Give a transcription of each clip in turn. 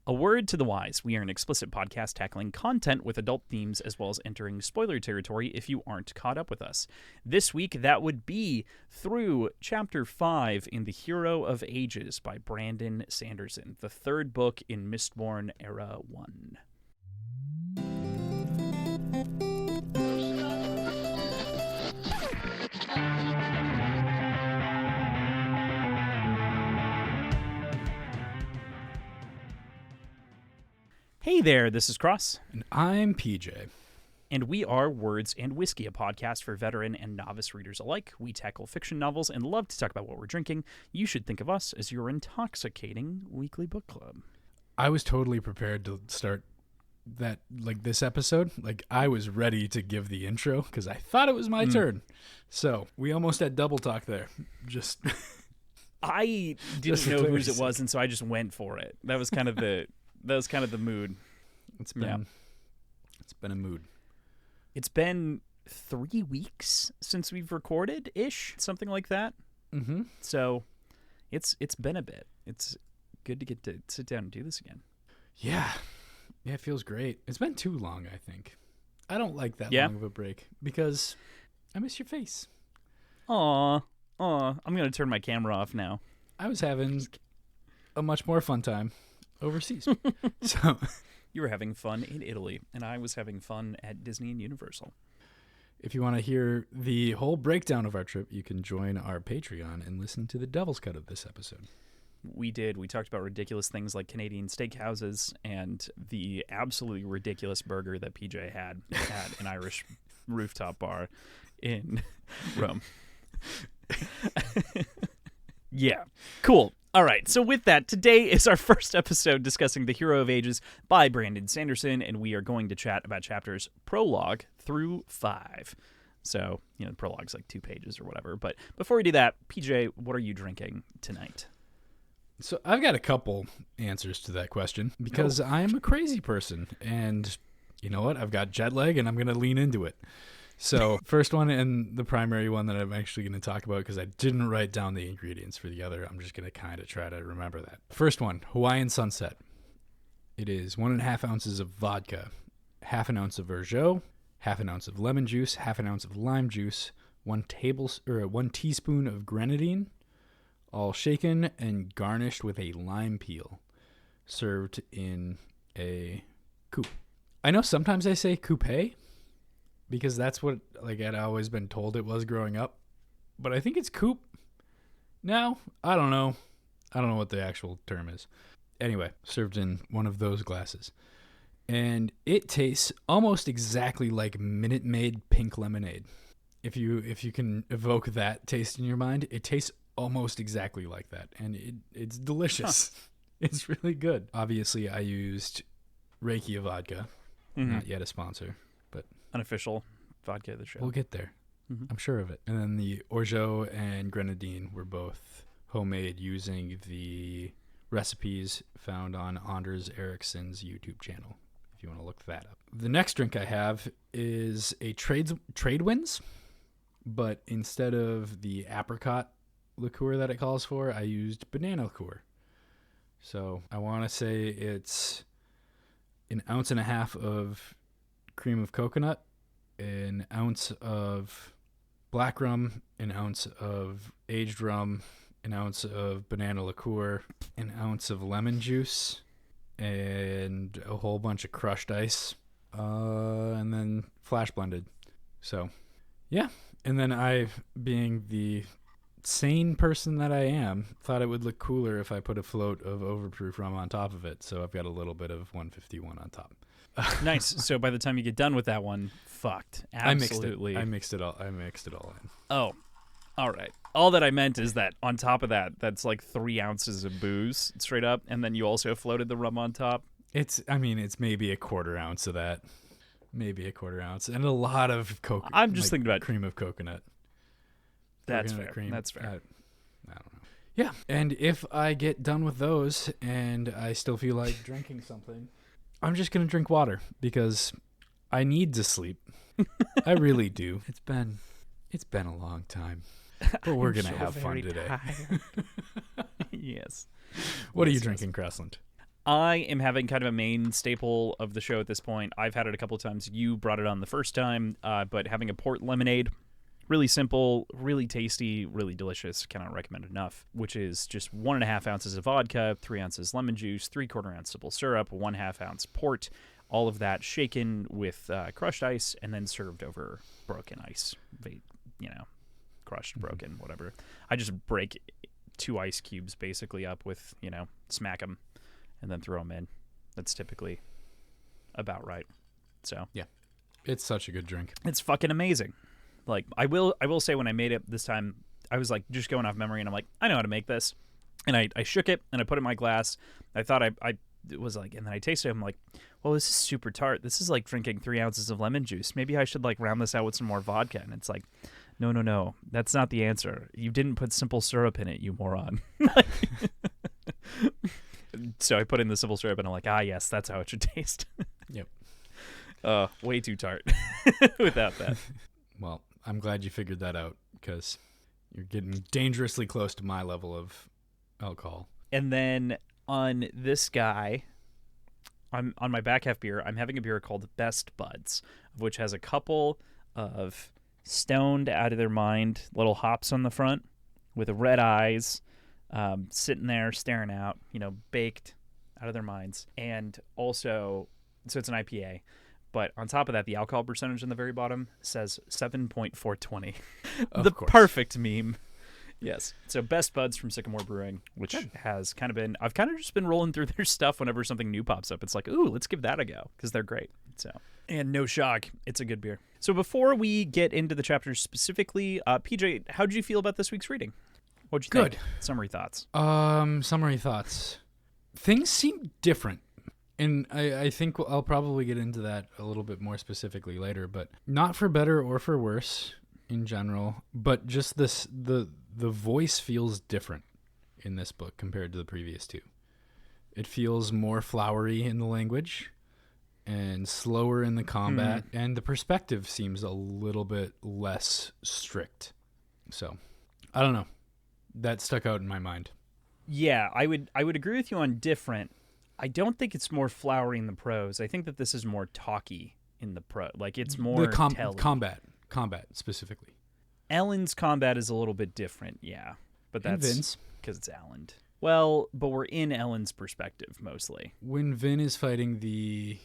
A word to the wise. We are an explicit podcast tackling content with adult themes as well as entering spoiler territory if you aren't caught up with us. This week, that would be through Chapter 5 in The Hero of Ages by Brandon Sanderson, the third book in Mistborn Era 1. Hey there, this is Cross. And I'm PJ. And we are Words and Whiskey, a podcast for veteran and novice readers alike. We tackle fiction novels and love to talk about what we're drinking. You should think of us as your intoxicating weekly book club. I was totally prepared to start this episode. I was ready to give the intro because I thought it was my turn. So we almost had double talk there. I didn't know whose it was, and so I just went for it. That was kind of the mood. It's been a mood. It's been 3 weeks since we've recorded ish, something like that. Mm-hmm. So it's been a bit. It's good to get to sit down and do this again. Yeah, it feels great. It's been too long, I think. I don't like that long of a break because I miss your face. Aw, I'm gonna turn my camera off now. I was having a much more fun time overseas. So you were having fun in Italy, and I was having fun at Disney and Universal. If you want to hear the whole breakdown of our trip, you can join our Patreon and listen to the Devil's Cut of this episode. We did. We talked about ridiculous things like Canadian steakhouses and the absolutely ridiculous burger that PJ had at an Irish rooftop bar in Rome. Yeah, cool. All right, so with that, today is our first episode discussing The Hero of Ages by Brandon Sanderson, and we are going to chat about chapters prologue through 5. So, the prologue's like 2 pages or whatever. But before we do that, PJ, what are you drinking tonight? So I've got a couple answers to that question because I'm a crazy person, and you know what? I've got jet lag, and I'm going to lean into it. So first one, and the primary one that I'm actually going to talk about because I didn't write down the ingredients for the other. I'm just going to kind of try to remember that. First one, Hawaiian Sunset. It is 1.5 ounces of vodka, half an ounce of Verjot, half an ounce of lemon juice, half an ounce of lime juice, 1 teaspoon of grenadine, all shaken and garnished with a lime peel, served in a coupe. I know sometimes I say coupe because that's what I'd always been told it was growing up, but I think it's coupe now. I don't know what the actual term is. Anyway, served in one of those glasses, and it tastes almost exactly like Minute Maid pink lemonade. If you can evoke that taste in your mind, it tastes almost exactly like that, and it's delicious. It's really good. Obviously, I used Reiki vodka, not yet a sponsor, but unofficial vodka of the show. We'll get there. Mm-hmm. I'm sure of it. And then the Orgeat and Grenadine were both homemade using the recipes found on Anders Ericsson's YouTube channel, if you want to look that up. The next drink I have is a Tradewinds, but instead of the apricot liqueur that it calls for, I used banana liqueur. So I want to say it's 1.5 ounces of cream of coconut, 1 ounce of black rum, 1 ounce of aged rum, 1 ounce of banana liqueur, 1 ounce of lemon juice, and a whole bunch of crushed ice, and then flash blended. So, yeah. And then I, being the sane person that I am, thought it would look cooler if I put a float of overproof rum on top of it. So I've got a little bit of 151 on top. Nice. So by the time you get done with that one, fucked. Absolutely. I mixed it all in. Oh, all right. All that I meant is that on top of that, that's like 3 ounces of booze straight up, and then you also floated the rum on top. It's maybe 1/4 ounce of that. Maybe 1/4 ounce. And a lot of coconut. I'm just thinking about cream of coconut. That's fair. That's fair. I don't know. Yeah. And if I get done with those and I still feel like drinking something, I'm just going to drink water because I need to sleep. I really do. It's been a long time. But we're going to have fun today. Yes. What are you drinking, Cressland? I am having kind of a main staple of the show at this point. I've had it a couple of times. You brought it on the first time, but having a port lemonade, really simple, really tasty, really delicious, cannot recommend enough, which is just 1.5 ounces of vodka, 3 ounces lemon juice, 3/4 ounce simple syrup, 1/2 ounce port, all of that shaken with crushed ice and then served over broken ice, crushed, broken, whatever. I just break 2 ice cubes basically up with, smack them and then throw them in. That's typically about right. So yeah, it's such a good drink. It's fucking amazing. Like, I will say when I made it this time, I was like just going off memory, and I'm like, I know how to make this. And I shook it and I put it in my glass. I thought it was like, and then I tasted it. I'm like, well, this is super tart. This is like drinking 3 ounces of lemon juice. Maybe I should like round this out with some more vodka. And it's like, no, that's not the answer. You didn't put simple syrup in it, you moron. So I put in the simple syrup, and I'm like, yes, that's how it should taste. Yep. Way too tart without that. Well, I'm glad you figured that out, because you're getting dangerously close to my level of alcohol. And then on this guy, I'm on my back half beer, I'm having a beer called Best Buds, which has a couple of stoned out of their mind little hops on the front with red eyes, sitting there staring out, baked out of their minds. And also, so it's an IPA. But on top of that, the alcohol percentage on the very bottom says 7.420. The course. Perfect meme. Yes. So Best Buds from Sycamore Brewing, which has kind of been, I've kind of just been rolling through their stuff whenever something new pops up. It's like, ooh, let's give that a go, because they're great. So, and no shock, it's a good beer. So before we get into the chapters specifically, PJ, how did you feel about this week's reading? What'd you think? Good. Summary thoughts. Summary thoughts. Things seem different. And I think I'll probably get into that a little bit more specifically later, but not for better or for worse in general, but just the voice feels different in this book compared to the previous two. It feels more flowery in the language and slower in the combat, and the perspective seems a little bit less strict. So, I don't know. That stuck out in my mind. Yeah, I would agree with you on different. I don't think it's more flowery in the prose. I think that this is more talky in the prose. Like, it's more telling. Combat specifically. Elend's combat is a little bit different, yeah. But that's because it's Elend. Well, but we're in Elend's perspective mostly. When Vin is fighting the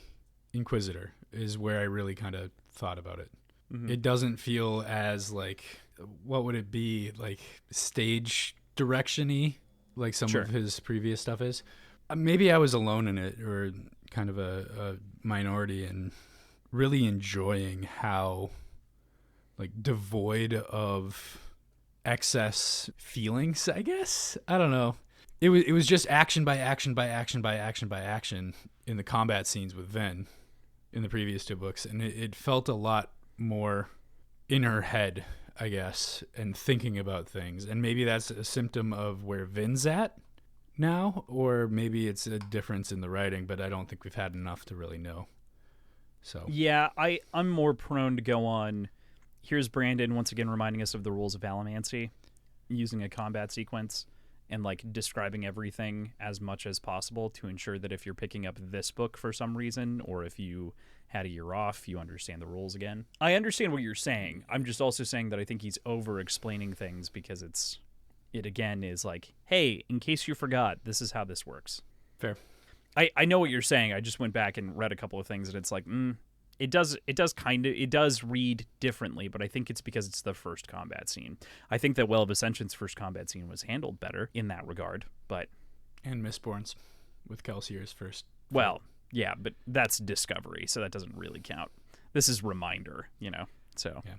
Inquisitor is where I really kind of thought about it. Mm-hmm. It doesn't feel as like, what would it be, like stage direction-y, like some of his previous stuff is. Maybe I was alone in it, or kind of a minority, and really enjoying how like devoid of excess feelings, I guess. I don't know. It was just action by action by action by action by action in the combat scenes with Ven in the previous two books, and it felt a lot more in her head, I guess, and thinking about things. And maybe that's a symptom of where Vin's at now, or maybe it's a difference in the writing, but I don't think we've had enough to really know. So yeah, I'm more prone to go on, here's Brandon once again reminding us of the rules of Allomancy, using a combat sequence and like describing everything as much as possible to ensure that if you're picking up this book for some reason, or if you had a year off, you understand the rules again. I understand what you're saying. I'm just also saying that I think he's over explaining things, because it again is like, hey, in case you forgot, this is how this works. Fair. I know what you're saying. I just went back and read a couple of things, and it's like, it does read differently, but I think it's because it's the first combat scene. I think that Well of Ascension's first combat scene was handled better in that regard, but and Mistborn's with Kelsier's first. Well, yeah, but that's Discovery, so that doesn't really count. This is Reminder, So yeah.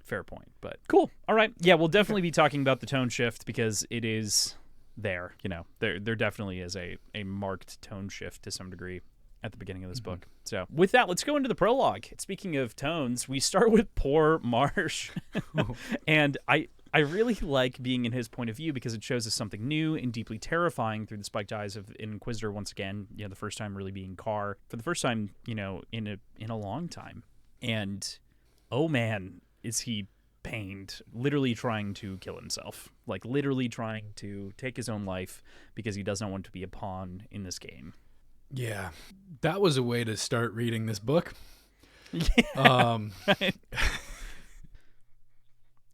Fair point, but cool. All right. Yeah, we'll definitely be talking about the tone shift, because it is there. There definitely is a marked tone shift to some degree at the beginning of this book. So with that, let's go into the prologue. Speaking of tones, we start with poor Marsh. And I really like being in his point of view, because it shows us something new and deeply terrifying through the spiked eyes of an Inquisitor once again. The first time really being Carr for the first time, in a long time. And oh man, is he pained, literally trying to kill himself, like literally trying to take his own life because he doesn't want to be a pawn in this game. Yeah, that was a way to start reading this book. Yeah. Right.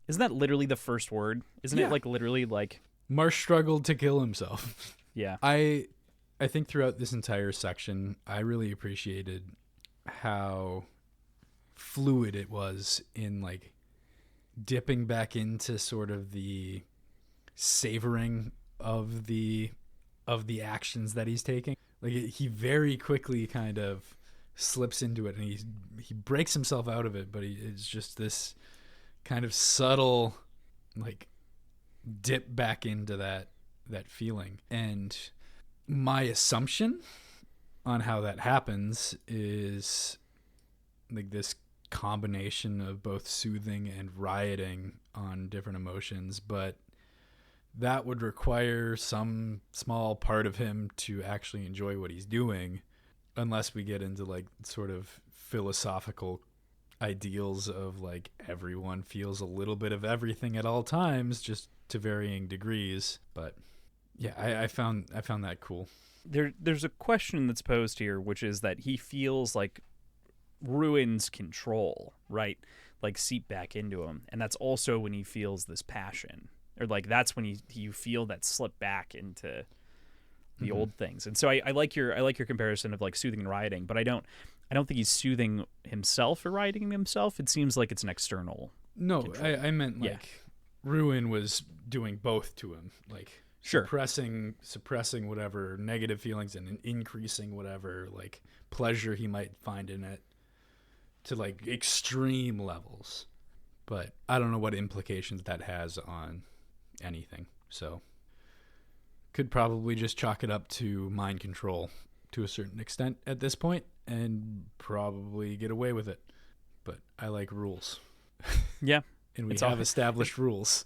Isn't that literally the first word? Isn't Yeah. it like literally like Marsh struggled to kill himself. yeah. I think throughout this entire section, I really appreciated how fluid it was in like dipping back into sort of the savoring of the actions that he's taking. Like he very quickly kind of slips into it, and he breaks himself out of it, but it's just this kind of subtle like dip back into that feeling. And my assumption on how that happens is like this combination of both soothing and rioting on different emotions, but that would require some small part of him to actually enjoy what he's doing, unless we get into like sort of philosophical ideals of like everyone feels a little bit of everything at all times, just to varying degrees. But yeah, I found that cool. There's a question that's posed here, which is that he feels like Ruin's control, right? Like seep back into him. And that's also when he feels this passion. Or like that's when you feel that slip back into the old things. And so I like your comparison of like soothing and rioting, but I don't think he's soothing himself or rioting himself. It seems like it's an external control. I meant like Ruin was doing both to him. Like sure. suppressing whatever negative feelings and increasing whatever like pleasure he might find in it to like extreme levels. But I don't know what implications that has on anything. So could probably just chalk it up to mind control to a certain extent at this point and probably get away with it. But I like rules. Yeah. And we have established rules.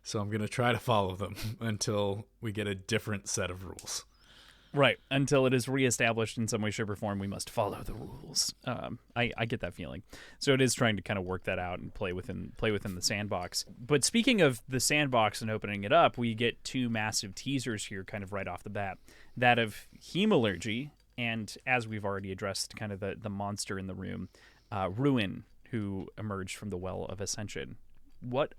So I'm going to try to follow them until we get a different set of rules. Right. Until it is reestablished in some way, shape, or form, we must follow the rules. I get that feeling. So it is trying to kind of work that out and play within the sandbox. But speaking of the sandbox and opening it up, we get two massive teasers here kind of right off the bat. That of hemalurgy, and as we've already addressed, kind of the monster in the room, Ruin, who emerged from the Well of Ascension. What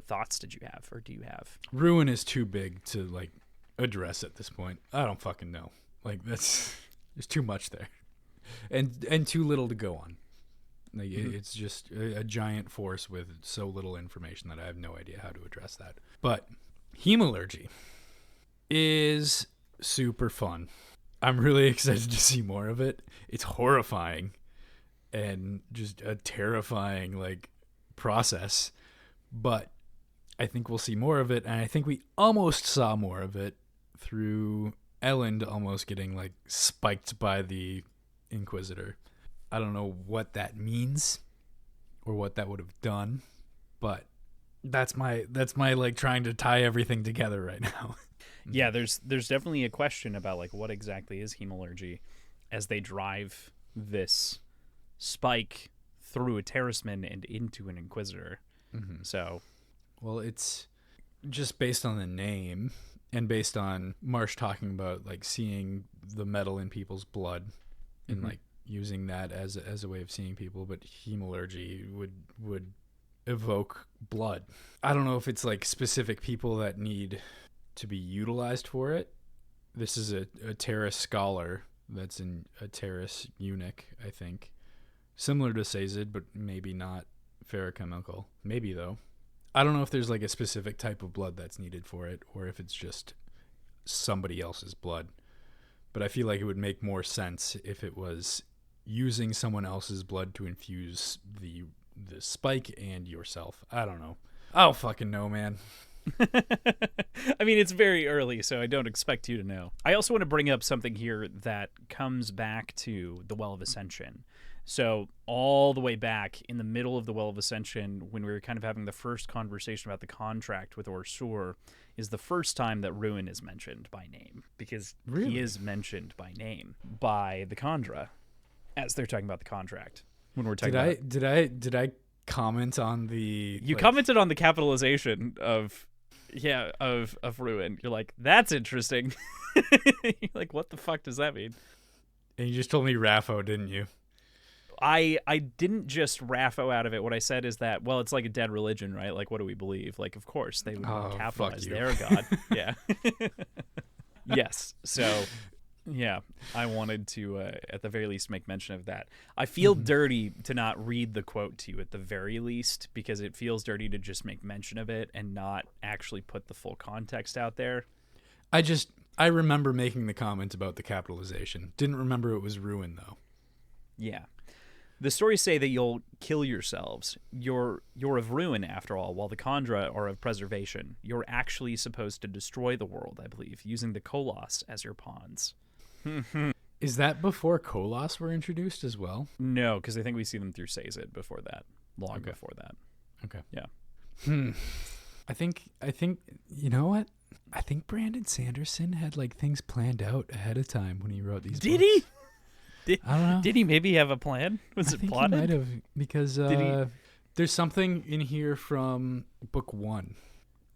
thoughts did you have, or do you have? Ruin is too big to like address at this point. I don't fucking know. Like there's too much there, and too little to go on. Like it's just a giant force with so little information that I have no idea how to address that. But hemalurgy is super fun. I'm really excited to see more of it. It's horrifying and just a terrifying like process, but I think we'll see more of it, and I think we almost saw more of it through Elend almost getting like spiked by the Inquisitor. I don't know what that means or what that would have done, but that's my like trying to tie everything together right now. Yeah, there's definitely a question about like what exactly is hemalurgy as they drive this spike through a Terraceman and into an Inquisitor. Mm-hmm. So, well, it's just based on the name and based on Marsh talking about like seeing the metal in people's blood and like using that as a way of seeing people, but hemalurgy would evoke blood. I don't know if it's like specific people that need to be utilized for it. This is a Terrace scholar that's in a Terrace eunuch, I think. Similar to Sazed, but maybe not ferrochemical. Maybe, though. I don't know if there's like a specific type of blood that's needed for it, or if it's just somebody else's blood. But I feel like it would make more sense if it was using someone else's blood to infuse the spike and yourself. I don't know. I don't fucking know, man. I mean, it's very early, so I don't expect you to know. I also want to bring up something here that comes back to the Well of Ascension. So all the way back in the middle of the Well of Ascension, when we were kind of having the first conversation about the contract with Orsur, is the first time that Ruin is mentioned by name, because he is mentioned by name by the Khandra as they're talking about the contract. When we're talking did I comment on the you commented on the capitalization of Ruin. You're like, that's interesting. You're like, what the fuck does that mean? And you just told me Raffo, didn't you? I didn't just raffo out of it. What I said is that, well, it's like a dead religion, right? Like, what do we believe? Like, of course, they would capitalize their God. Yeah. Yes. So, yeah, I wanted to, at the very least, make mention of that. I feel dirty to not read the quote to you at the very least, because it feels dirty to just make mention of it and not actually put the full context out there. I remember making the comment about the capitalization. Didn't remember it was ruin, though. Yeah. The stories say that you'll kill yourselves. You're of ruin, after all, while the Khandra are of preservation. You're actually supposed to destroy the world, I believe, using the Koloss as your pawns. Is that before Koloss were introduced as well? No, because I think we see them through Sazed before that. Before that. Okay. Yeah. I think, you know what? I think Brandon Sanderson had like things planned out ahead of time when he wrote these books. Did he? I don't know. Did he maybe have a plan? Was I it think plotted? He might have, because there's something in here from book 1.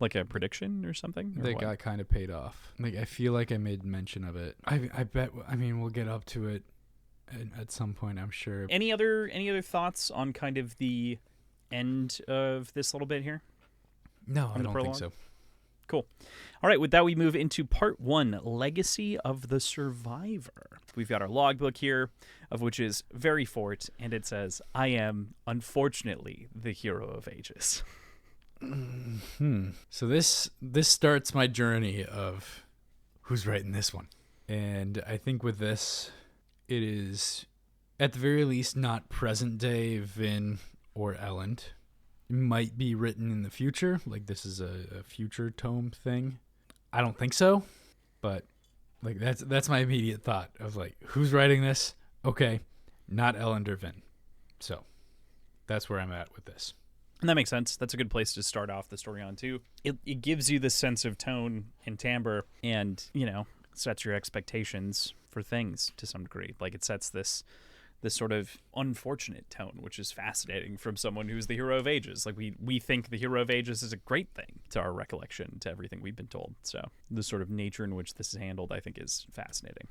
Like a prediction or something? Or that got kind of paid off. Like, I feel like I made mention of it. I bet, I mean, we'll get up to it at some point, I'm sure. Any other thoughts on kind of the end of this little bit here? No, I don't think so. Cool. All right, with that, we move into part 1, Legacy of the Survivor. We've got our logbook here, of which is very fort, and it says, I am, unfortunately, the hero of ages. So this starts my journey of who's writing this one. And I think with this, it is, at the very least, not present-day Vin or Elend. It might be written in the future, like this is a future tome thing. I don't think so, but like that's my immediate thought of like, who's writing this? Okay, not Elend or Vin. So that's where I'm at with this. And that makes sense. That's a good place to start off the story on, too. It gives you this sense of tone and timbre and, sets your expectations for things to some degree. Like, it sets this sort of unfortunate tone, which is fascinating from someone who's the hero of ages. Like, we think the hero of ages is a great thing to our recollection, to everything we've been told. So the sort of nature in which this is handled, I think, is fascinating.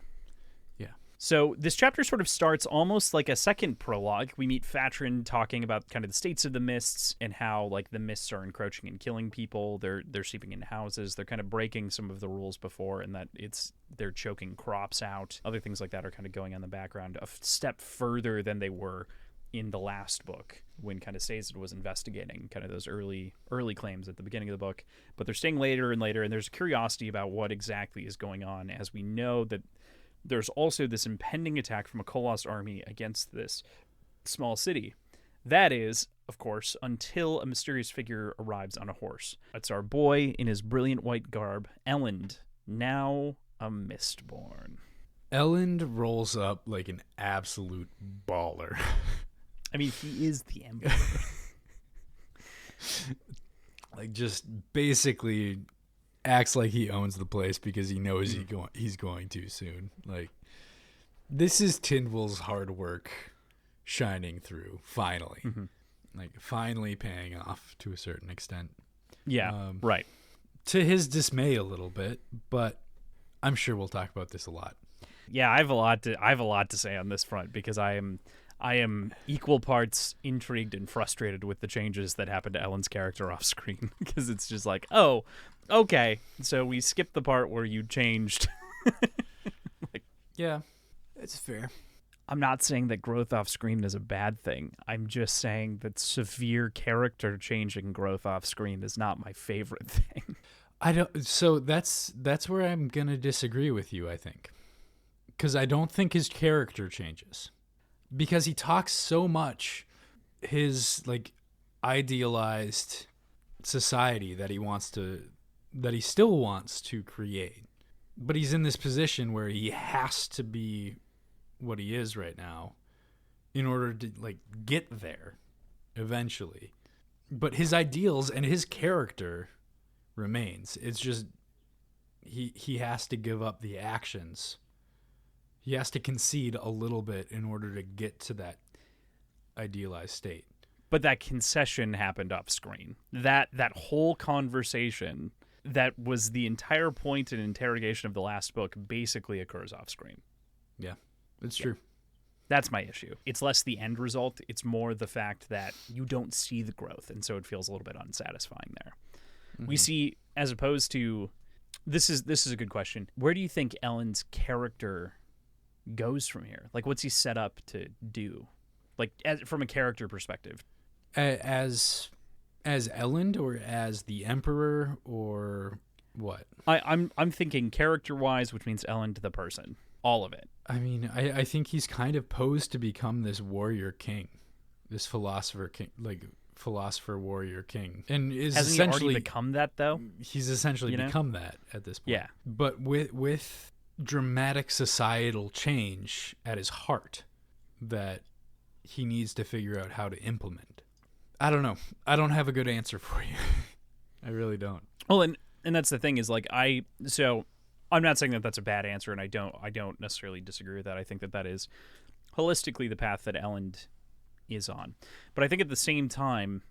Yeah. So this chapter sort of starts almost like a second prologue. We meet Fatrin talking about kind of the states of the mists and how like the mists are encroaching and killing people. They're seeping into houses. They're kind of breaking some of the rules before, and that they're choking crops out. Other things like that are kind of going on in the background a step further than they were in the last book when kind of Sazed was investigating kind of those early claims at the beginning of the book. But they're staying later and later, and there's curiosity about what exactly is going on, as we know that there's also this impending attack from a Koloss army against this small city. That is, of course, until a mysterious figure arrives on a horse. It's our boy in his brilliant white garb, Elend, now a Mistborn. Elend rolls up like an absolute baller. I mean, he is the emperor. Like, just basically acts like he owns the place because he knows he's going to soon. Like, this is Tindwell's hard work shining through, finally. Like, finally paying off to a certain extent. Yeah, right. To his dismay a little bit, but I'm sure we'll talk about this a lot. Yeah, I have a lot to say on this front, because I am equal parts intrigued and frustrated with the changes that happen to Elend's character off screen, because it's just like, oh, okay, so we skipped the part where you changed. Yeah, it's fair. I'm not saying that growth off screen is a bad thing. I'm just saying that severe character changing growth off screen is not my favorite thing. So that's where I'm gonna disagree with you, I think, because I don't think his character changes, because he talks so much his like idealized society that he still wants to create, but he's in this position where he has to be what he is right now in order to like get there eventually. But his ideals and his character remains. It's just he has to give up the actions. He has to concede a little bit in order to get to that idealized state. But that concession happened off screen. That whole conversation that was the entire point and interrogation of the last book basically occurs off screen. Yeah. It's true. That's my issue. It's less the end result. It's more the fact that you don't see the growth, and so it feels a little bit unsatisfying there. Mm-hmm. We see, as opposed to, this is a good question. Where do you think Elend's character goes from here? Like, what's he set up to do? Like, from a character perspective. As Elend, or as the Emperor, or what? I'm thinking character-wise, which means Elend the person. All of it. I mean, I think he's kind of posed to become this warrior king, this philosopher king, like philosopher warrior king, and is Hasn't essentially he already become that though? He's essentially become that at this point. Yeah, but with dramatic societal change at his heart that he needs to figure out how to implement. I don't know. I don't have a good answer for you. I really don't. Well, and that's the thing is like I'm not saying that that's a bad answer, and I don't necessarily disagree with that. I think that is holistically the path that Elend is on. But I think at the same time,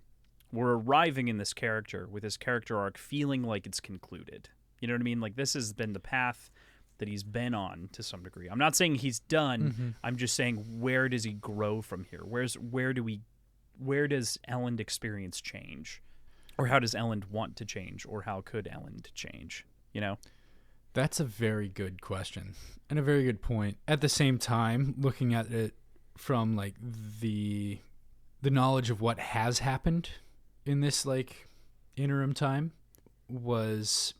we're arriving in this character with his character arc feeling like it's concluded. You know what I mean? Like, this has been the path that he's been on to some degree. I'm not saying he's done. Mm-hmm. I'm just saying, where does he grow from here? Where does Elend experience change? Or how does Elend want to change? Or how could Elend change? You know? That's a very good question and a very good point. At the same time, looking at it from like the knowledge of what has happened in this like interim time was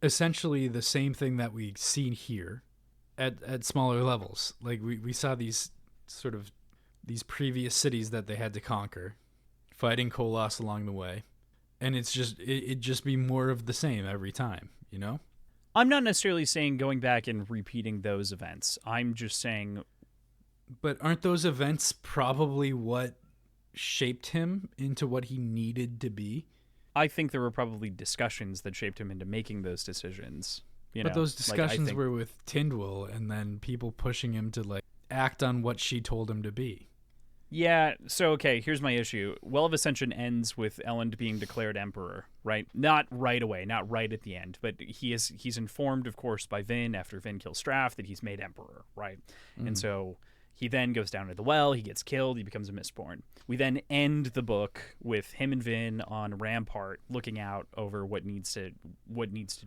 essentially the same thing that we've seen here at smaller levels. Like we saw these sort of these previous cities that they had to conquer, fighting Koloss along the way, and it's just it just be more of the same every time, you know? I'm not necessarily saying going back and repeating those events. I'm just saying... But aren't those events probably what shaped him into what he needed to be? I think there were probably discussions that shaped him into making those decisions. But those discussions were with Tindwyl, and then people pushing him to like act on what she told him to be. Yeah, so okay, here's my issue. Well of Ascension ends with Elend being declared emperor, right? Not right away, not right at the end, but he's informed, of course, by Vin after Vin kills Straff that he's made emperor, right? Mm-hmm. And so he then goes down to the well, he gets killed, he becomes a Mistborn. We then end the book with him and Vin on Rampart looking out over what needs to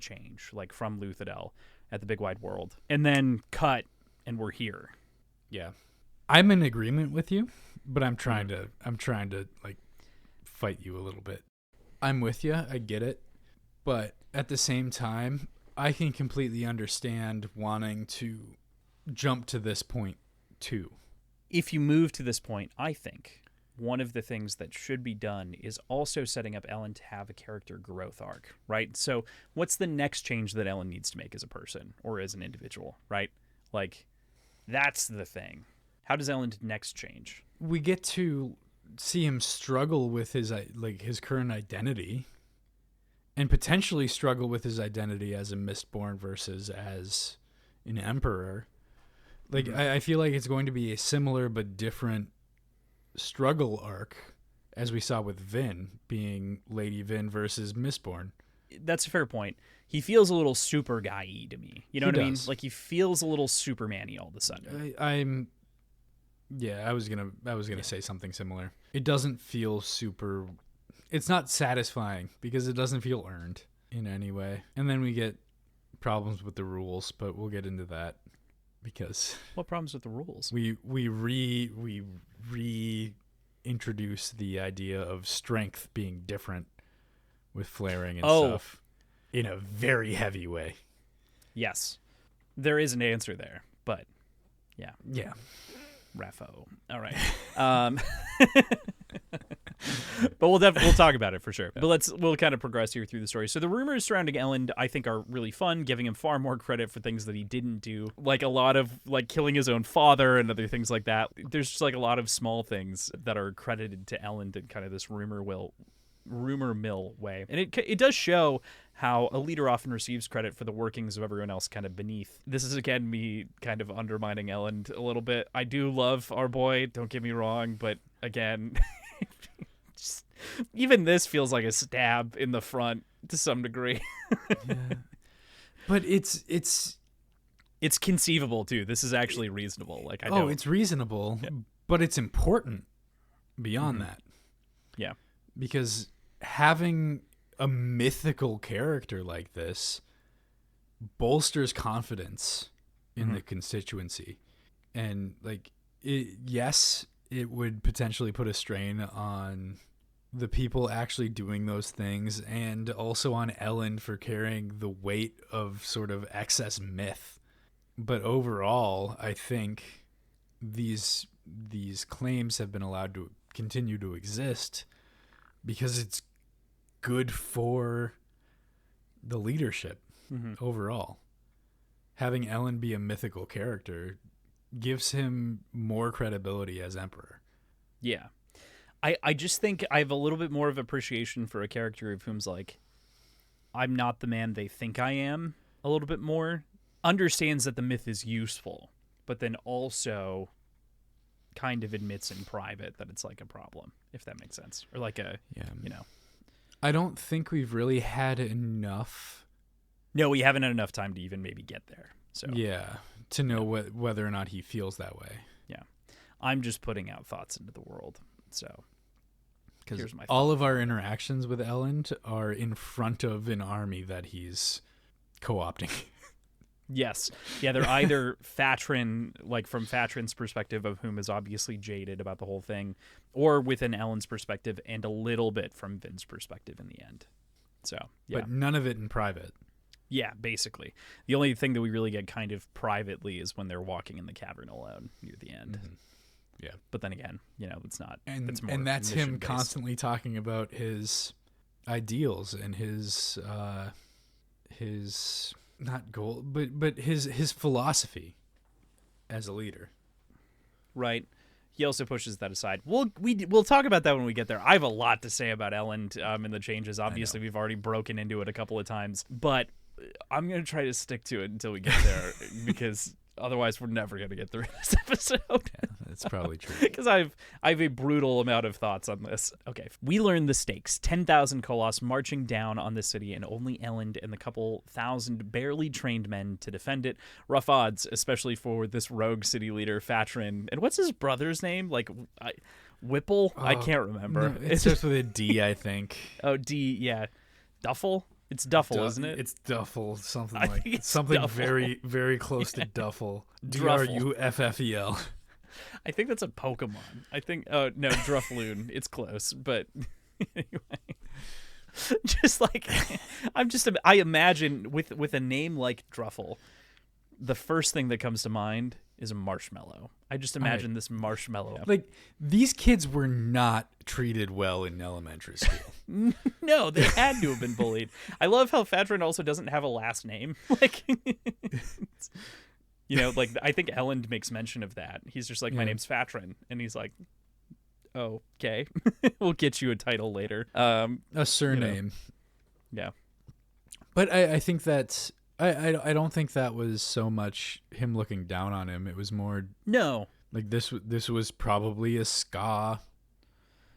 change, like from Luthadel at the Big Wide World. And then cut, and we're here. Yeah. I'm in agreement with you, but I'm trying to like fight you a little bit. I'm with you, I get it, but at the same time, I can completely understand wanting to jump to this point too. If you move to this point, I think one of the things that should be done is also setting up Elend to have a character growth arc, right? So what's the next change that Elend needs to make as a person or as an individual, right? Like, that's the thing. How does Elend next change? We get to see him struggle with his current identity, and potentially struggle with his identity as a Mistborn versus as an Emperor. Like, mm-hmm. I feel like it's going to be a similar but different struggle arc as we saw with Vin, being Lady Vin versus Mistborn. That's a fair point. He feels a little super guy-y to me. You know what I mean? Like, he feels a little Superman-y all of a sudden. Yeah, I was gonna say something similar. It doesn't feel super. It's not satisfying because it doesn't feel earned in any way. And then we get problems with the rules, but we'll get into that because what problems with the rules? We reintroduce the idea of strength being different with flaring and stuff in a very heavy way. Yes, there is an answer there, but yeah. Raffo. All right. But we'll talk about it for sure. But we'll kind of progress here through the story. So the rumors surrounding Elend, I think, are really fun, giving him far more credit for things that he didn't do, like a lot of like killing his own father and other things like that. There's just like a lot of small things that are credited to Elend in kind of this rumor mill way. And it does show how a leader often receives credit for the workings of everyone else kind of beneath. This is, again, me kind of undermining Elend a little bit. I do love our boy, don't get me wrong, but again, just, even this feels like a stab in the front to some degree. Yeah. But it's It's conceivable too. This is actually reasonable. Like I don't. It's reasonable, but it's important beyond that. Yeah. Because having a mythical character like this bolsters confidence in the constituency. And like yes, it would potentially put a strain on the people actually doing those things, and also on Elend for carrying the weight of sort of excess myth. But overall, I think these claims have been allowed to continue to exist because it's good for the leadership overall. Having Elend be a mythical character gives him more credibility as emperor. Yeah. I just think I have a little bit more of appreciation for a character of whom's like, I'm not the man they think I am, a little bit more. Understands that the myth is useful, but then also kind of admits in private that it's like a problem, if that makes sense. Or like a, I don't think we've really had enough. No, we haven't had enough time to even maybe get there. So to know whether or not he feels that way. Yeah. I'm just putting out thoughts into the world. So because all of our interactions with Elend are in front of an army that he's co-opting. Yes. Yeah, they're either Fatrin, like from Fatrin's perspective, of whom is obviously jaded about the whole thing, or within Elend's perspective, and a little bit from Vin's perspective in the end. So, yeah. But none of it in private. Yeah, basically. The only thing that we really get kind of privately is when they're walking in the cavern alone near the end. Mm-hmm. Yeah. But then again, it's not. And it's more and that's him mission-based. constantly talking about his ideals and his not goal, but his philosophy as a leader. Right. He also pushes that aside. We'll talk about that when we get there. I have a lot to say about Elend and the changes. Obviously, we've already broken into it a couple of times, but I'm going to try to stick to it until we get there because otherwise we're never going to get through this episode. Yeah, that's probably true. Because I have a brutal amount of thoughts on this. Okay, we learn the stakes. 10,000 Koloss marching down on the city, and only Elend and the couple thousand barely trained men to defend it. Rough odds, especially for this rogue city leader, Fatrin. And what's his brother's name? Like, Whipple? I can't remember. No, it starts with a D, I think. Oh, D, yeah. Duffel? It's Duffel, isn't it? It's Duffel, something I like think it's something Duffel. very, very close to Duffel. Druffel. Druffel. I think that's a Pokemon. I think, oh, no, Druffloon. It's close, but anyway. Just like, I imagine with a name like Druffel, the first thing that comes to mind is a marshmallow. I just imagine this marshmallow. Like, these kids were not treated well in elementary school. No, they had to have been bullied. I love how Fatrin also doesn't have a last name. Like, like I think Elend makes mention of that. He's just like, my name's Fatrin. And he's like, oh, okay. We'll get you a title later. A surname. Yeah. But I think that's... I don't think that was so much him looking down on him. It was more No. like this was probably a ska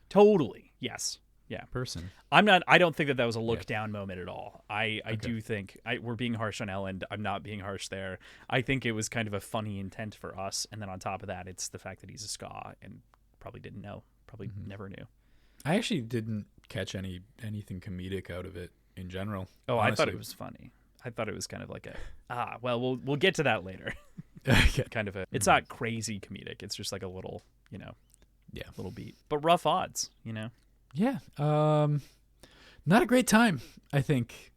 Totally. Yes. Yeah. person. I don't think that was a look down moment at all. I do think we're being harsh on Elend. I'm not being harsh there. I think it was kind of a funny intent for us. And then on top of that, it's the fact that he's a ska and probably didn't know, probably never knew. I actually didn't catch anything comedic out of it in general. Oh, honestly. I thought it was funny. I thought it was kind of like we'll get to that later. Okay. Kind of it's not crazy comedic. It's just like a little, little beat. But rough odds, Yeah. Not a great time, I think.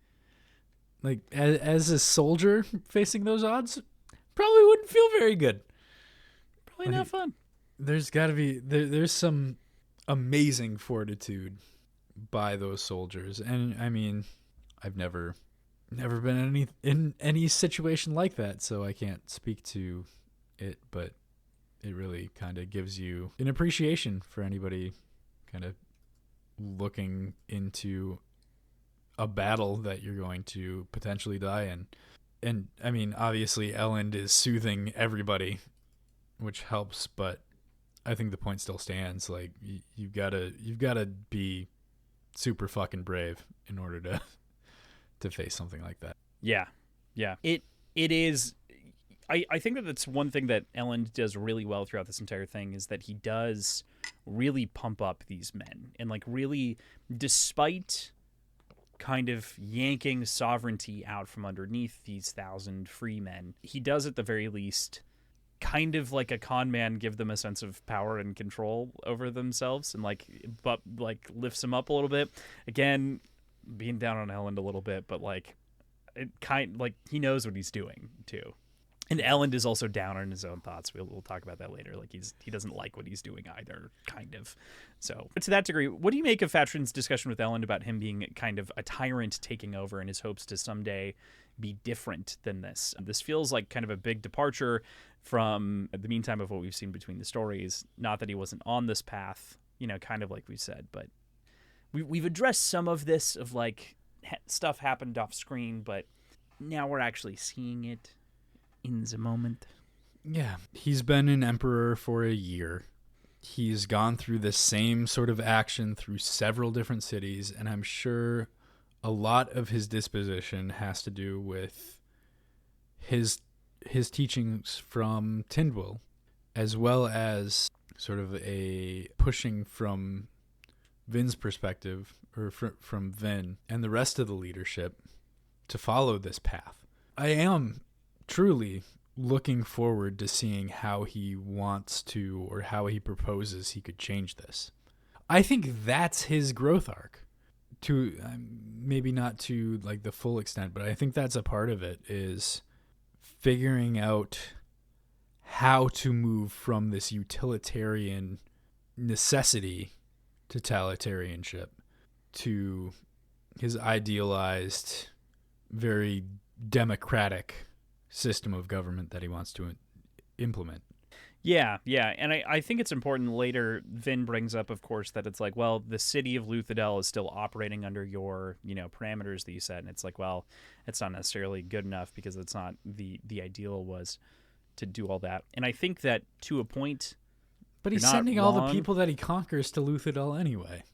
Like, as a soldier facing those odds, probably wouldn't feel very good. Probably not fun. There's got to be there's some amazing fortitude by those soldiers, and I mean, I've never been in any situation like that, so I can't speak to it, but it really kind of gives you an appreciation for anybody kind of looking into a battle that you're going to potentially die in. And I mean, obviously Elend is soothing everybody, which helps, but I think the point still stands. Like, you've got to be super fucking brave in order to face something like that. Yeah. It is. I think that that's one thing that Elend does really well throughout this entire thing is that he does really pump up these men. And, like, really, despite kind of yanking sovereignty out from underneath these 1,000 free men, he does at the very least kind of like a con man give them a sense of power and control over themselves and lifts them up a little bit. Again, being down on Elend a little bit, but like he knows what he's doing too. And Elend is also down on his own thoughts. We'll talk about that later. Like he doesn't like what he's doing either, kind of. So to that degree, what do you make of Fatrin's discussion with Elend about him being kind of a tyrant taking over and his hopes to someday be different than this? This feels like kind of a big departure from the meantime of what we've seen between the stories. Not that he wasn't on this path, kind of like we said, but we've addressed some of this of like stuff happened off screen, but now we're actually seeing it in the moment. Yeah, he's been an emperor for a year. He's gone through the same sort of action through several different cities, and I'm sure a lot of his disposition has to do with his teachings from Tindwyl, as well as sort of a pushing from Vin's perspective, or from Vin and the rest of the leadership to follow this path. I am truly looking forward to seeing how he wants to, or how he proposes he could change this. I think that's his growth arc. To maybe not to like the full extent, but I think that's a part of it, is figuring out how to move from this utilitarian necessity to totalitarianship to his idealized, very democratic system of government that he wants to implement. Yeah, and I think it's important later. Vin brings up, of course, that it's like, well, the city of Luthadel is still operating under your, parameters that you set, and it's like, well, it's not necessarily good enough because it's not the ideal was to do all that. And I think that to a point, but he's sending all the people that he conquers to Luthadel anyway.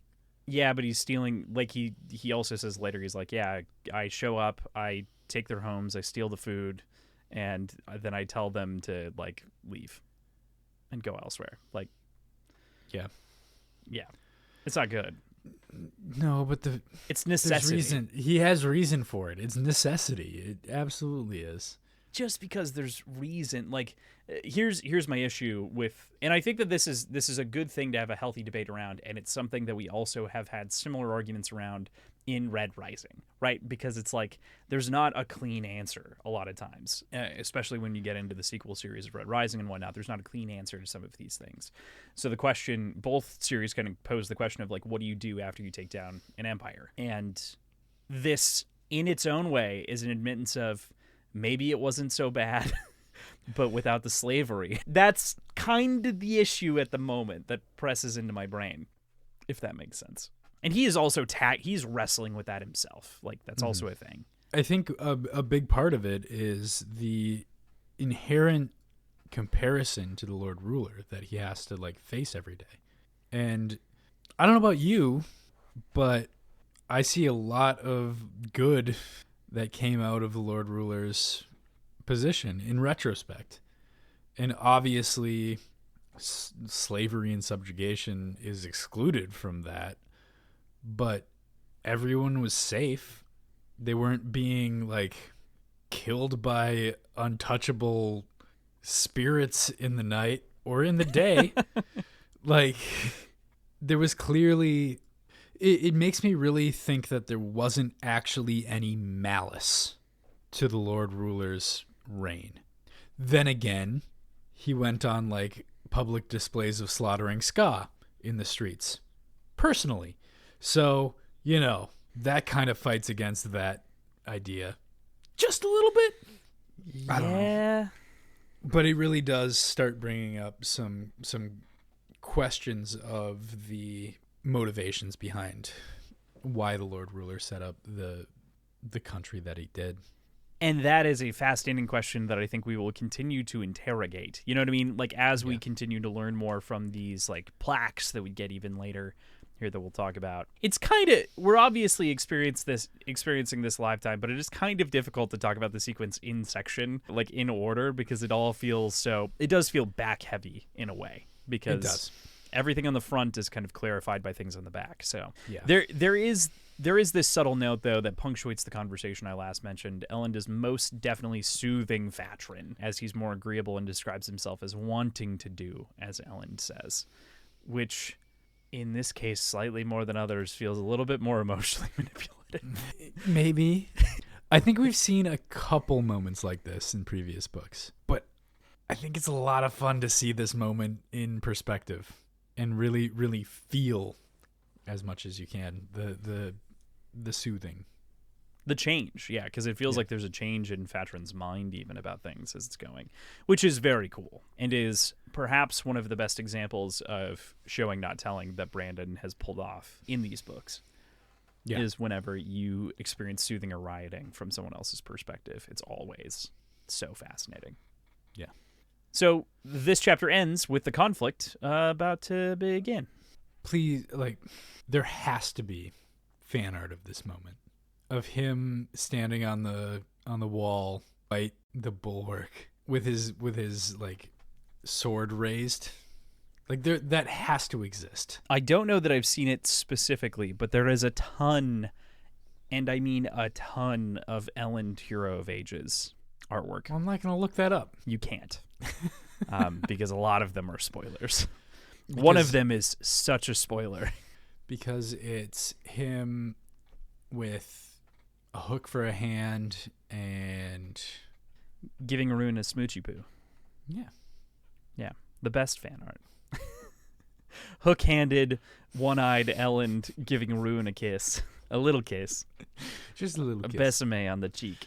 Yeah, but he's stealing. Like he also says later, he's like, yeah, I show up, I take their homes, I steal the food, and then I tell them to like leave and go elsewhere. Like, yeah, it's not good. No, but it's necessity. Reason. He has reason for it. It's necessity. It absolutely is. Just because there's reason, like, here's my issue with, and I think that this is a good thing to have a healthy debate around, and it's something that we also have had similar arguments around in Red Rising, right? Because it's like there's not a clean answer a lot of times, especially when you get into the sequel series of Red Rising and whatnot. There's not a clean answer to some of these things. So the question, both series kind of pose the question of like, what do you do after you take down an empire? And this, in its own way, is an admittance of maybe it wasn't so bad, but without the slavery. That's kind of the issue at the moment that presses into my brain, if that makes sense. And he is also he's wrestling with that himself. Like, that's also a thing. I think a big part of it is the inherent comparison to the Lord Ruler that he has to like face every day. And I don't know about you, but I see a lot of good that came out of the Lord Ruler's position in retrospect. And obviously slavery and subjugation is excluded from that, but everyone was safe. They weren't being like killed by untouchable spirits in the night or in the day. Like, there was clearly, it makes me really think that there wasn't actually any malice to the Lord Ruler's reign. Then again, he went on like public displays of slaughtering ska in the streets personally. So, that kind of fights against that idea just a little bit. Yeah. I don't know. But it really does start bringing up some questions of the motivations behind why the Lord Ruler set up the country that he did. And that is a fascinating question that I think we will continue to interrogate. You know what I mean? Like, as we continue to learn more from these like plaques that we get even later here that we'll talk about. It's kind of, we're obviously experiencing this lifetime, but it is kind of difficult to talk about the sequence in section, like in order, because it all feels it does feel back heavy in a way, because everything on the front is kind of clarified by things on the back. So there is this subtle note, though, that punctuates the conversation I last mentioned. Elend is most definitely soothing Vatrin, as he's more agreeable and describes himself as wanting to do, as Elend says, which, in this case, slightly more than others, feels a little bit more emotionally manipulative. Maybe. I think we've seen a couple moments like this in previous books, but I think it's a lot of fun to see this moment in perspective and really, really feel as much as you can the soothing. The change, yeah, because it feels like there's a change in Fatrin's mind even about things as it's going, which is very cool and is perhaps one of the best examples of showing, not telling, that Brandon has pulled off in these books. Is whenever you experience soothing or rioting from someone else's perspective. It's always so fascinating. Yeah. So this chapter ends with the conflict about to begin. Please, there has to be fan art of this moment, of him standing on the wall, by the bulwark, with his sword raised. That has to exist. I don't know that I've seen it specifically, but there is a ton, and I mean a ton, of Elend Hero of Ages artwork. Well, I'm not going to look that up. You can't, because a lot of them are spoilers. One of them is such a spoiler. Because it's him with a hook for a hand and giving Rune a smoochy poo. Yeah. Yeah. The best fan art. Hook-handed, one-eyed Elend giving Rune a kiss. A little kiss. Just a little kiss. A besame on the cheek.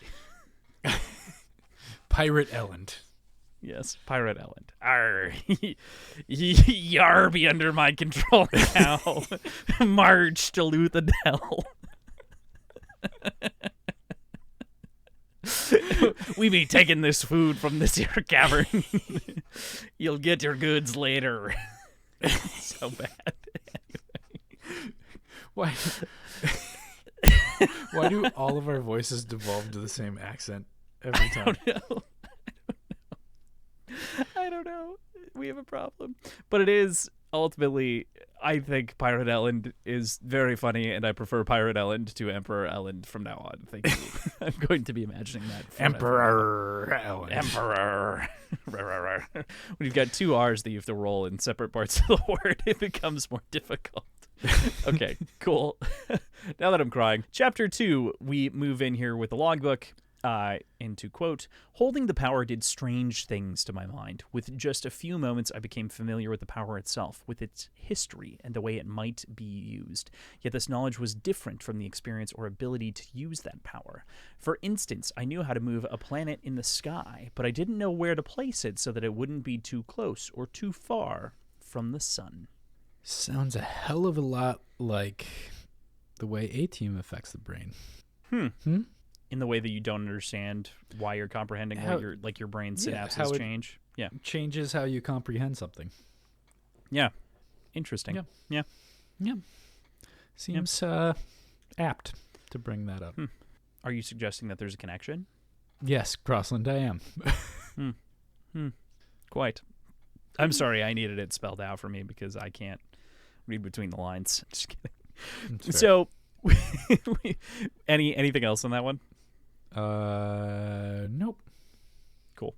Pirate Elend. Yes, Pirate Elend. Arr, yar, be under my control now. March to Luthadel. We be taking this food from this here cavern. You'll get your goods later. So bad. Why do all of our voices devolve to the same accent every time? I don't know. We have a problem. But it is ultimately, I think Pirate Elend is very funny, and I prefer Pirate Elend to Emperor Elend from now on. Thank you. I'm going to be imagining that. Emperor Elend. Emperor. When you've got two R's that you have to roll in separate parts of the word, it becomes more difficult. Okay, cool. Now that I'm crying. Chapter 2, we move in here with the logbook. Into quote, holding the power did strange things to my mind. With just a few moments, I became familiar with the power itself, with its history and the way it might be used. Yet this knowledge was different from the experience or ability to use that power. For instance, I knew how to move a planet in the sky, but I didn't know where to place it so that it wouldn't be too close or too far from the sun. Sounds a hell of a lot like the way A-Team affects the brain. In the way that you don't understand why you're comprehending what your brain synapses change. Yeah. Changes how you comprehend something. Yeah. Interesting. Yeah. Seems apt to bring that up. Are you suggesting that there's a connection? Yes, Crossland, I am. Quite. I'm sorry, I needed it spelled out for me because I can't read between the lines. Just kidding. So, anything else on that one? Nope. Cool.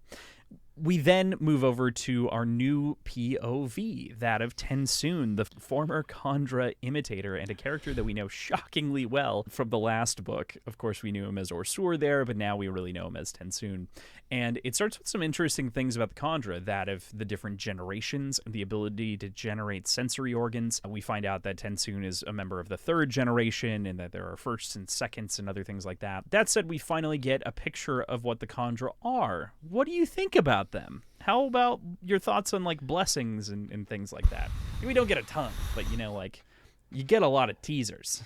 We then move over to our new POV, that of Tensoon, the former Khandra imitator and a character that we know shockingly well from the last book. Of course, we knew him as Orsur there, but now we really know him as Tensoon. And it starts with some interesting things about the Khandra, that of the different generations, the ability to generate sensory organs. We find out that Tensoon is a member of the third generation and that there are firsts and seconds and other things like that. That said, we finally get a picture of what the Khandra are. What do you think about them? How about your thoughts on blessings and things like that? We don't get a ton, but you get a lot of teasers.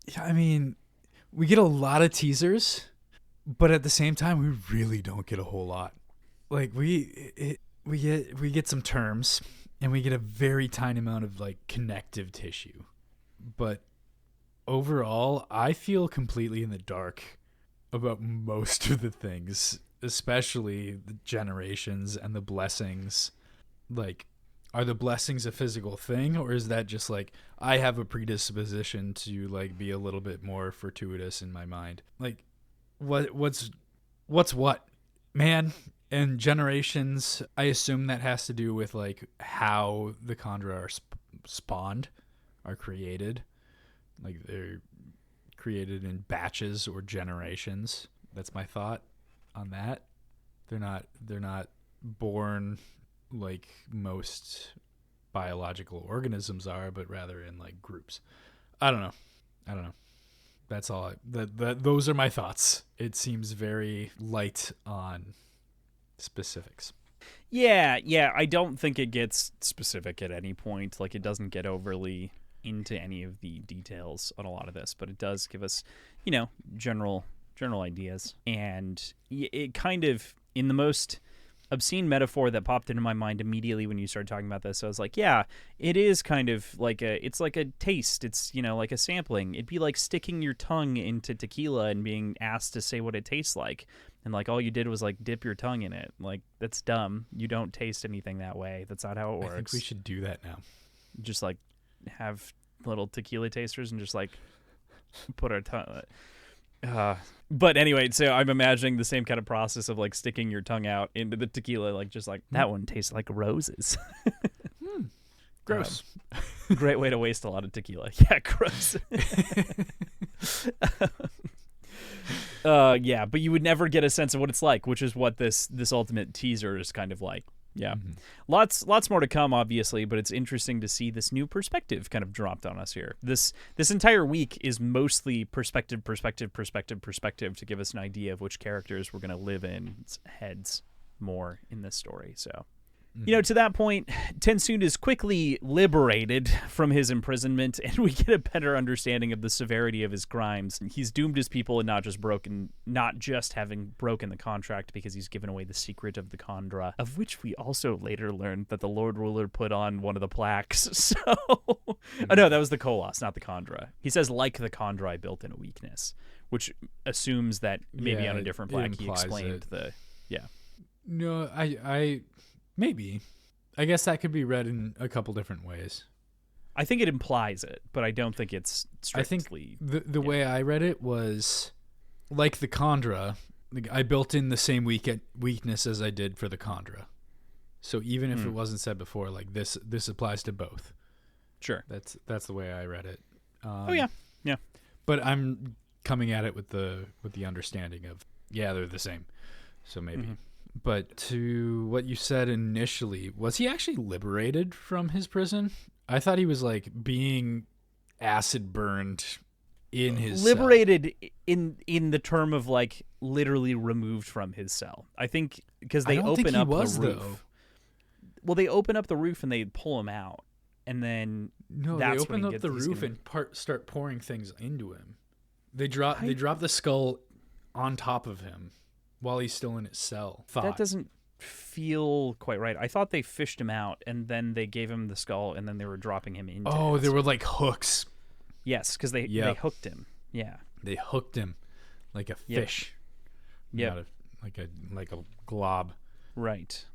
Yeah, I mean, we get a lot of teasers, but at the same time, we really don't get a whole lot. We get some terms, and we get a very tiny amount of connective tissue. but overall, I feel completely in the dark about most of the things, especially the generations and the blessings. Like, are the blessings a physical thing, or is that just like I have a predisposition to like be a little bit more fortuitous in my mind? Like, what's what, man? And generations, I assume that has to do with like how the Khandra are spawned, are created. Like they're created in batches or generations. That's my thought on that. They're not born like most biological organisms are, but rather in like groups. I don't know. That's all. Those are my thoughts. It seems very light on specifics. Yeah. I don't think it gets specific at any point. Like, it doesn't get overly into any of the details on a lot of this, but it does give us, general ideas. And it kind of, in the most obscene metaphor that popped into my mind immediately when you started talking about this, I was like, yeah, it is kind of like it's like a taste. It's, like a sampling. It'd be like sticking your tongue into tequila and being asked to say what it tastes like. And like all you did was like dip your tongue in it. Like, that's dumb. You don't taste anything that way. That's not how it works. I think we should do that now. Just like have little tequila tasters and just like put our tongue. But anyway, so I'm imagining the same kind of process of like sticking your tongue out into the tequila, like just like that one tastes like roses. Gross. Great way to waste a lot of tequila. Yeah, gross. Yeah, but you would never get a sense of what it's like, which is what this ultimate teaser is kind of like. Yeah. Mm-hmm. Lots more to come, obviously, but it's interesting to see this new perspective kind of dropped on us here. This entire week is mostly perspective to give us an idea of which characters we're going to live in heads more in this story. So, to that point, Tensoon is quickly liberated from his imprisonment, and we get a better understanding of the severity of his crimes. He's doomed his people and not just having broken the contract because he's given away the secret of the Khandra, of which we also later learned that the Lord Ruler put on one of the plaques. So, oh no, that was the Koloss, not the Khandra. He says, like the Khandra, I built in a weakness, which assumes that maybe on a different plaque he explained No, I maybe. I guess that could be read in a couple different ways. I think it implies it, but I don't think it's strictly. I think the way I read it was like the Khandra. I built in the same weakness as I did for the Khandra. So even if it wasn't said before, like this applies to both. Sure, that's the way I read it. Yeah. But I'm coming at it with the understanding of they're the same. So maybe. Mm-hmm. But to what you said initially, was he actually liberated from his prison? I thought he was like being acid burned in his liberated cell. in the term of like literally removed from his cell. I think because they open up the roof. Though. Well, they open up the roof and they pull him out, and then they open up the roof and start pouring things into him. They drop the skull on top of him while he's still in his cell. That doesn't feel quite right. I thought they fished him out, and then they gave him the skull, and then they were dropping him into it. There were like hooks. Yes, because they hooked him. Yeah. They hooked him like a fish. Yeah. Like a glob. Right.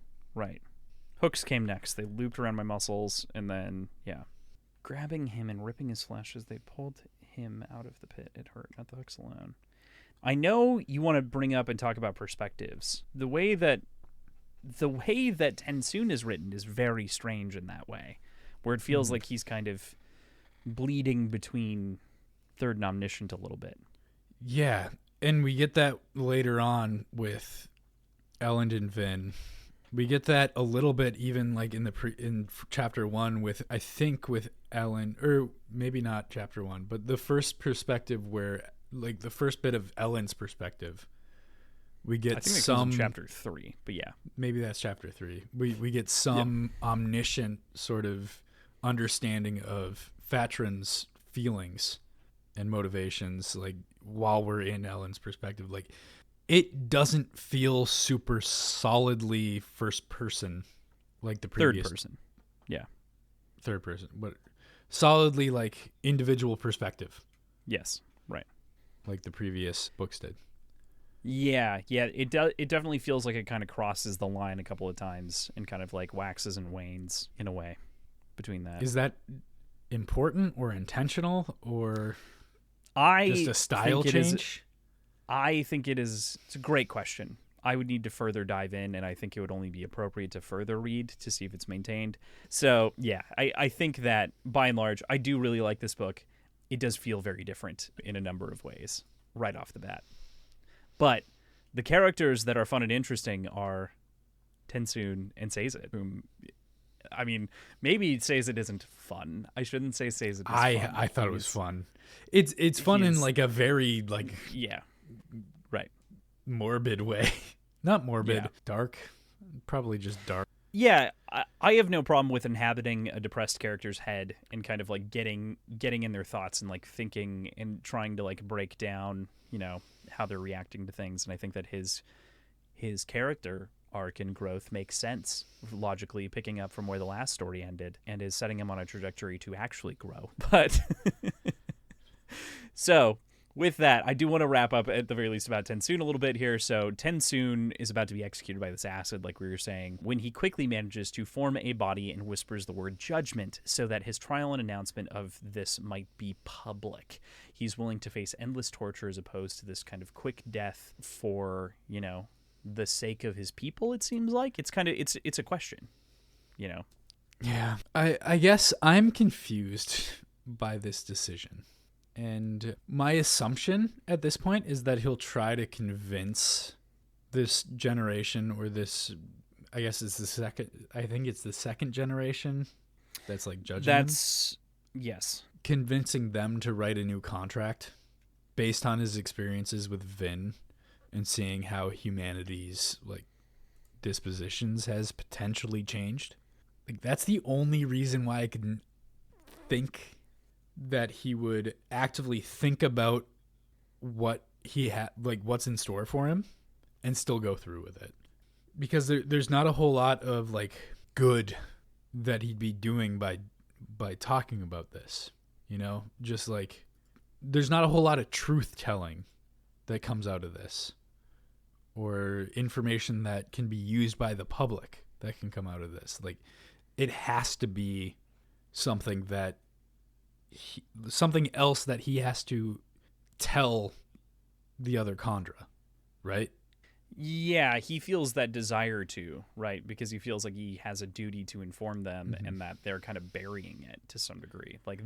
Hooks came next. They looped around my muscles, and then, grabbing him and ripping his flesh as they pulled him out of the pit. It hurt, not the hooks alone. I know you want to bring up and talk about perspectives. The way that Tensoon is written is very strange in that way, where it feels like he's kind of bleeding between third and omniscient a little bit. Yeah, and we get that later on with Elend and Vin. We get that a little bit even like in chapter 1 with Elend, or maybe not chapter 1, but the first perspective where like the first bit of Elend's perspective. We get some chapter 3, but yeah, maybe that's chapter 3. We get some omniscient sort of understanding of Fatran's feelings and motivations, like while we're in Elend's perspective. Like it doesn't feel super solidly first person like the previous. Third person. Yeah. Third person. But solidly like individual perspective, Yes, right. like the previous books did. Yeah, it definitely feels like it kind of crosses the line a couple of times and kind of like waxes and wanes in a way between that. Is that important or intentional or I just a style think it is- change? I think it is. It's a great question. I would need to further dive in, and I think it would only be appropriate to further read to see if it's maintained. So, yeah, I think that by and large, I do really like this book. It does feel very different in a number of ways right off the bat. But the characters that are fun and interesting are Tensoon and Sazed, whom, I mean, maybe Sazed isn't fun. I shouldn't say Sazed is fun. I thought it was fun. It's fun in like a very like Yeah, right. morbid way. Not morbid, Yeah. dark. Probably just dark. Yeah, I have no problem with inhabiting a depressed character's head and kind of like getting in their thoughts and like thinking and trying to like break down, how they're reacting to things. And I think that his character arc and growth makes sense logically, picking up from where the last story ended, and is setting him on a trajectory to actually grow. But so with that, I do want to wrap up at the very least about Tensoon a little bit here. So Tensoon is about to be executed by this acid, like we were saying, when he quickly manages to form a body and whispers the word judgment so that his trial and announcement of this might be public. He's willing to face endless torture as opposed to this kind of quick death for, the sake of his people, it seems like. It's kind of, it's a question, Yeah. I guess I'm confused by this decision. And my assumption at this point is that he'll try to convince this generation, or this, I guess it's the second generation that's like judging him. Yes. Convincing them to write a new contract based on his experiences with Vin and seeing how humanity's like dispositions has potentially changed. Like that's the only reason why I can think that he would actively think about what he had, like what's in store for him, and still go through with it. Because there's not a whole lot of like good that he'd be doing by talking about this, just like there's not a whole lot of truth telling that comes out of this, or information that can be used by the public that can come out of this. Like it has to be something something else that he has to tell the other Khandra, right? Yeah, he feels that desire to, right? Because he feels like he has a duty to inform them, and that they're kind of burying it to some degree. Like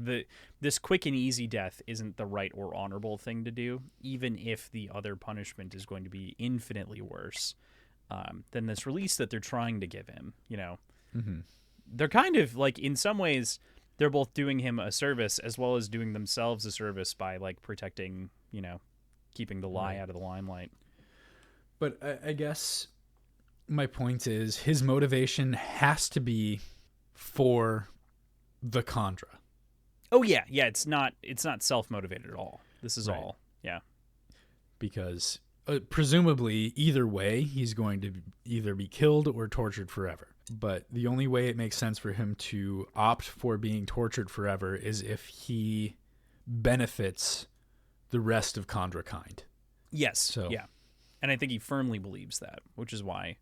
this quick and easy death isn't the right or honorable thing to do, even if the other punishment is going to be infinitely worse than this release that they're trying to give him. They're kind of like, in some ways, they're both doing him a service as well as doing themselves a service by like protecting, keeping the lie out of the limelight. But I guess my point is his motivation has to be for the Khandra. Oh yeah, it's not self-motivated at all. This is all, yeah. Because presumably either way he's going to either be killed or tortured forever. But the only way it makes sense for him to opt for being tortured forever is if he benefits the rest of Khandra kind. Yes, yeah. And I think he firmly believes that, which is why.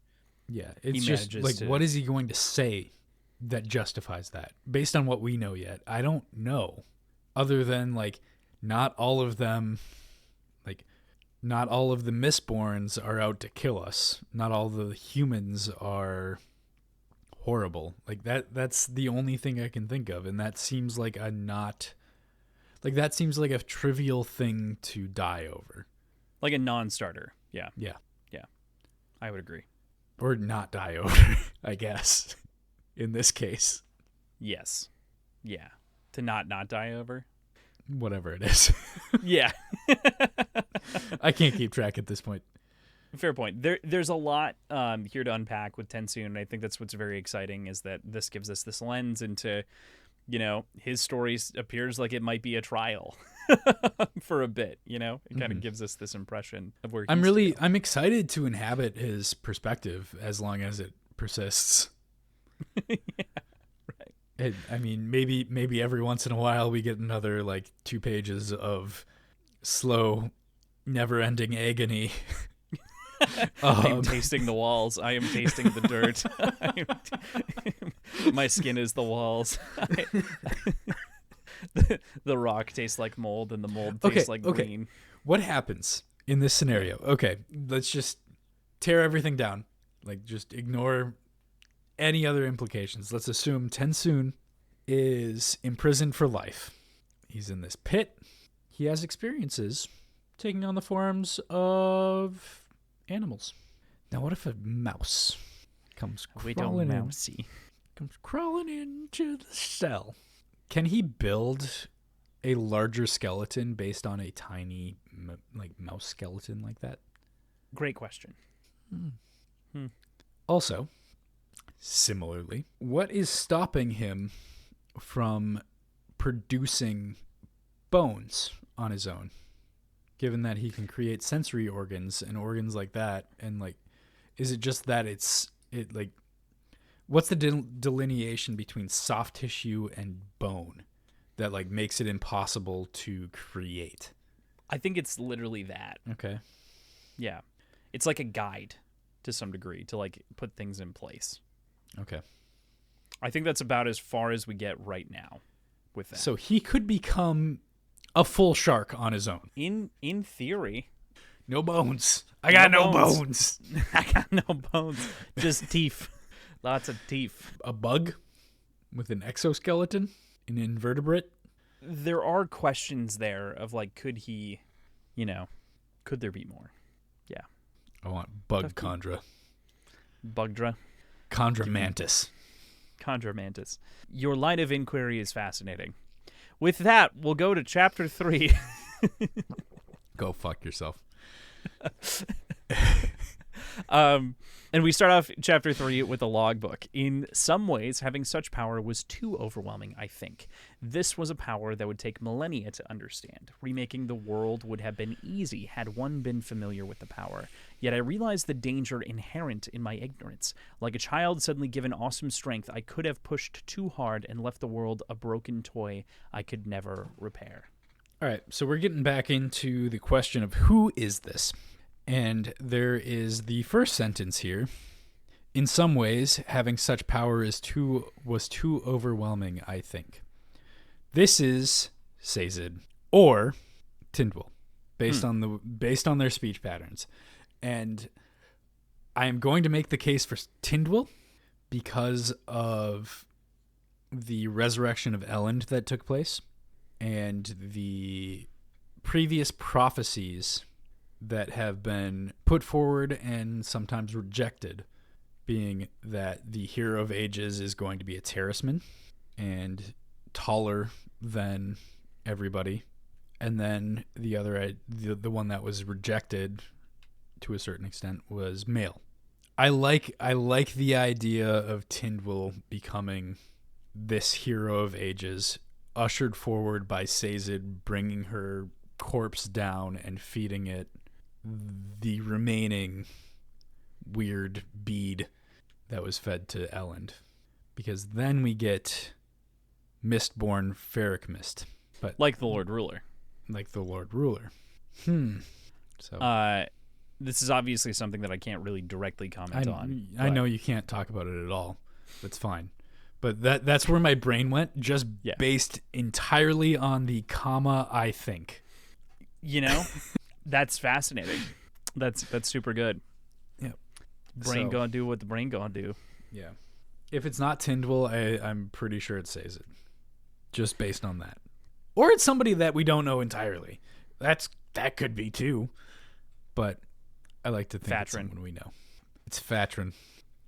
Yeah, it's just like, what is he going to say that justifies that? Based on what we know yet, I don't know. Other than like, not all of the Mistborns are out to kill us. Not all the humans are horrible. Like that's the only thing I can think of, and that seems like a trivial thing to die over. Like a non-starter. Yeah. I would agree. Or not die over, I guess, in this case. Yes. Yeah. To not die over? Whatever it is. Yeah. I can't keep track at this point. Fair point. There's a lot here to unpack with Tensoon, and I think that's what's very exciting, is that this gives us this lens into, his story appears like it might be a trial for a bit, It kind of gives us this impression of where I'm excited to inhabit his perspective as long as it persists. Yeah, right. I mean, maybe every once in a while we get another like 2 pages of slow, never-ending agony. I am tasting the walls. I am tasting the dirt. My skin is the walls. The rock tastes like mold, and the mold tastes like green. What happens in this scenario? Okay, let's just tear everything down. Like, just ignore any other implications. Let's assume Tensoon is imprisoned for life. He's in this pit. He has experiences taking on the forms of animals. Now, what if a mouse comes crawling into the cell? Can he build a larger skeleton based on a tiny mouse skeleton like that? Great question. Also, similarly, what is stopping him from producing bones on his own? Given that he can create sensory organs and organs like that, and like, is it just that what's the delineation between soft tissue and bone that like makes it impossible to create? I think it's literally that. Okay. Yeah. It's like a guide to some degree to like put things in place. Okay. I think that's about as far as we get right now with that. So he could become a full shark on his own. In theory. No bones. I got no bones. I got no bones. Just teeth. Lots of teeth. A bug with an exoskeleton, an invertebrate. There are questions there of like, could he, could there be more? Yeah. I want bug chondra. Bugdra. Chondra mantis. Chondra mantis. Your line of inquiry is fascinating. With that, we'll go to chapter 3. Go fuck yourself. And we start off chapter 3 with a logbook. In some ways, having such power was too overwhelming, I think. This was a power that would take millennia to understand. Remaking the world would have been easy had one been familiar with the power. Yet I realized the danger inherent in my ignorance. Like a child suddenly given awesome strength, I could have pushed too hard and left the world a broken toy I could never repair. All right, so we're getting back into the question of who is this? And there is the first sentence here. In some ways, having such power was too overwhelming, I think. This is Sazed or Tindwyl, based on their speech patterns. And I am going to make the case for Tindwyl because of the resurrection of Elend that took place and the previous prophecies that have been put forward and sometimes rejected, being that the Hero of Ages is going to be a talisman and taller than everybody. And then the other, the one that was rejected to a certain extent was male. I like the idea of Tindwyl becoming this Hero of Ages, ushered forward by Sazed bringing her corpse down and feeding it the remaining weird bead that was fed to Elend. Because then we get Mistborn Ferric Mist. But like the Lord Ruler. Like the Lord Ruler. So this is obviously something that I can't really directly comment on. I know you can't talk about it at all. That's fine. But that's where my brain went, just based entirely on the comma I think. That's fascinating. That's super good. Yeah. Brain gonna do what the brain gonna do. Yeah. If it's not Tindwyl, I'm pretty sure it's Sazed. Just based on that. Or it's somebody that we don't know entirely. That could be too. But I like to think it's someone we know. It's Fatrin.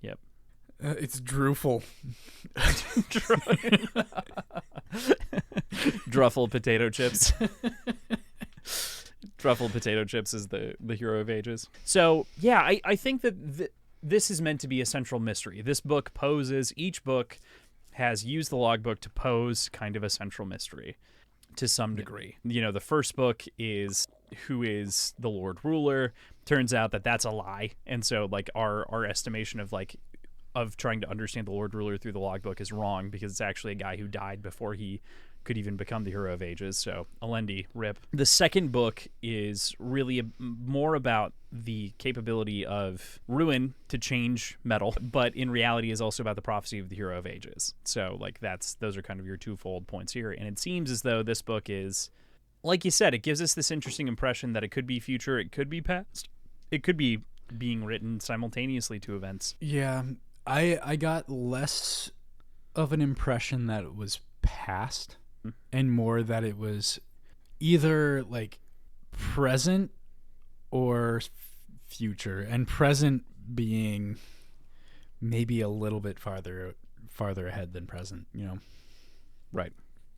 Yep. It's Drufel. Druffle potato chips. Truffle potato chips is the Hero of Ages. So, yeah, I think that this is meant to be a central mystery. This book each book has used the logbook to pose kind of a central mystery to some degree. The first book is who is the Lord Ruler. Turns out that that's a lie. And so, like, our estimation of, like, of trying to understand the Lord Ruler through the logbook is wrong, because it's actually a guy who died before he could even become the Hero of Ages. So Elendi, rip. The second book is really more about the capability of Ruin to change metal, but in reality is also about the prophecy of the Hero of Ages. So like those are kind of your twofold points here. And it seems as though this book is, like you said, it gives us this interesting impression that it could be future, it could be past, it could be being written simultaneously to events. Yeah, I got less of an impression that it was past and more that it was either like present or future, and present being maybe a little bit farther ahead than present, you know. Right.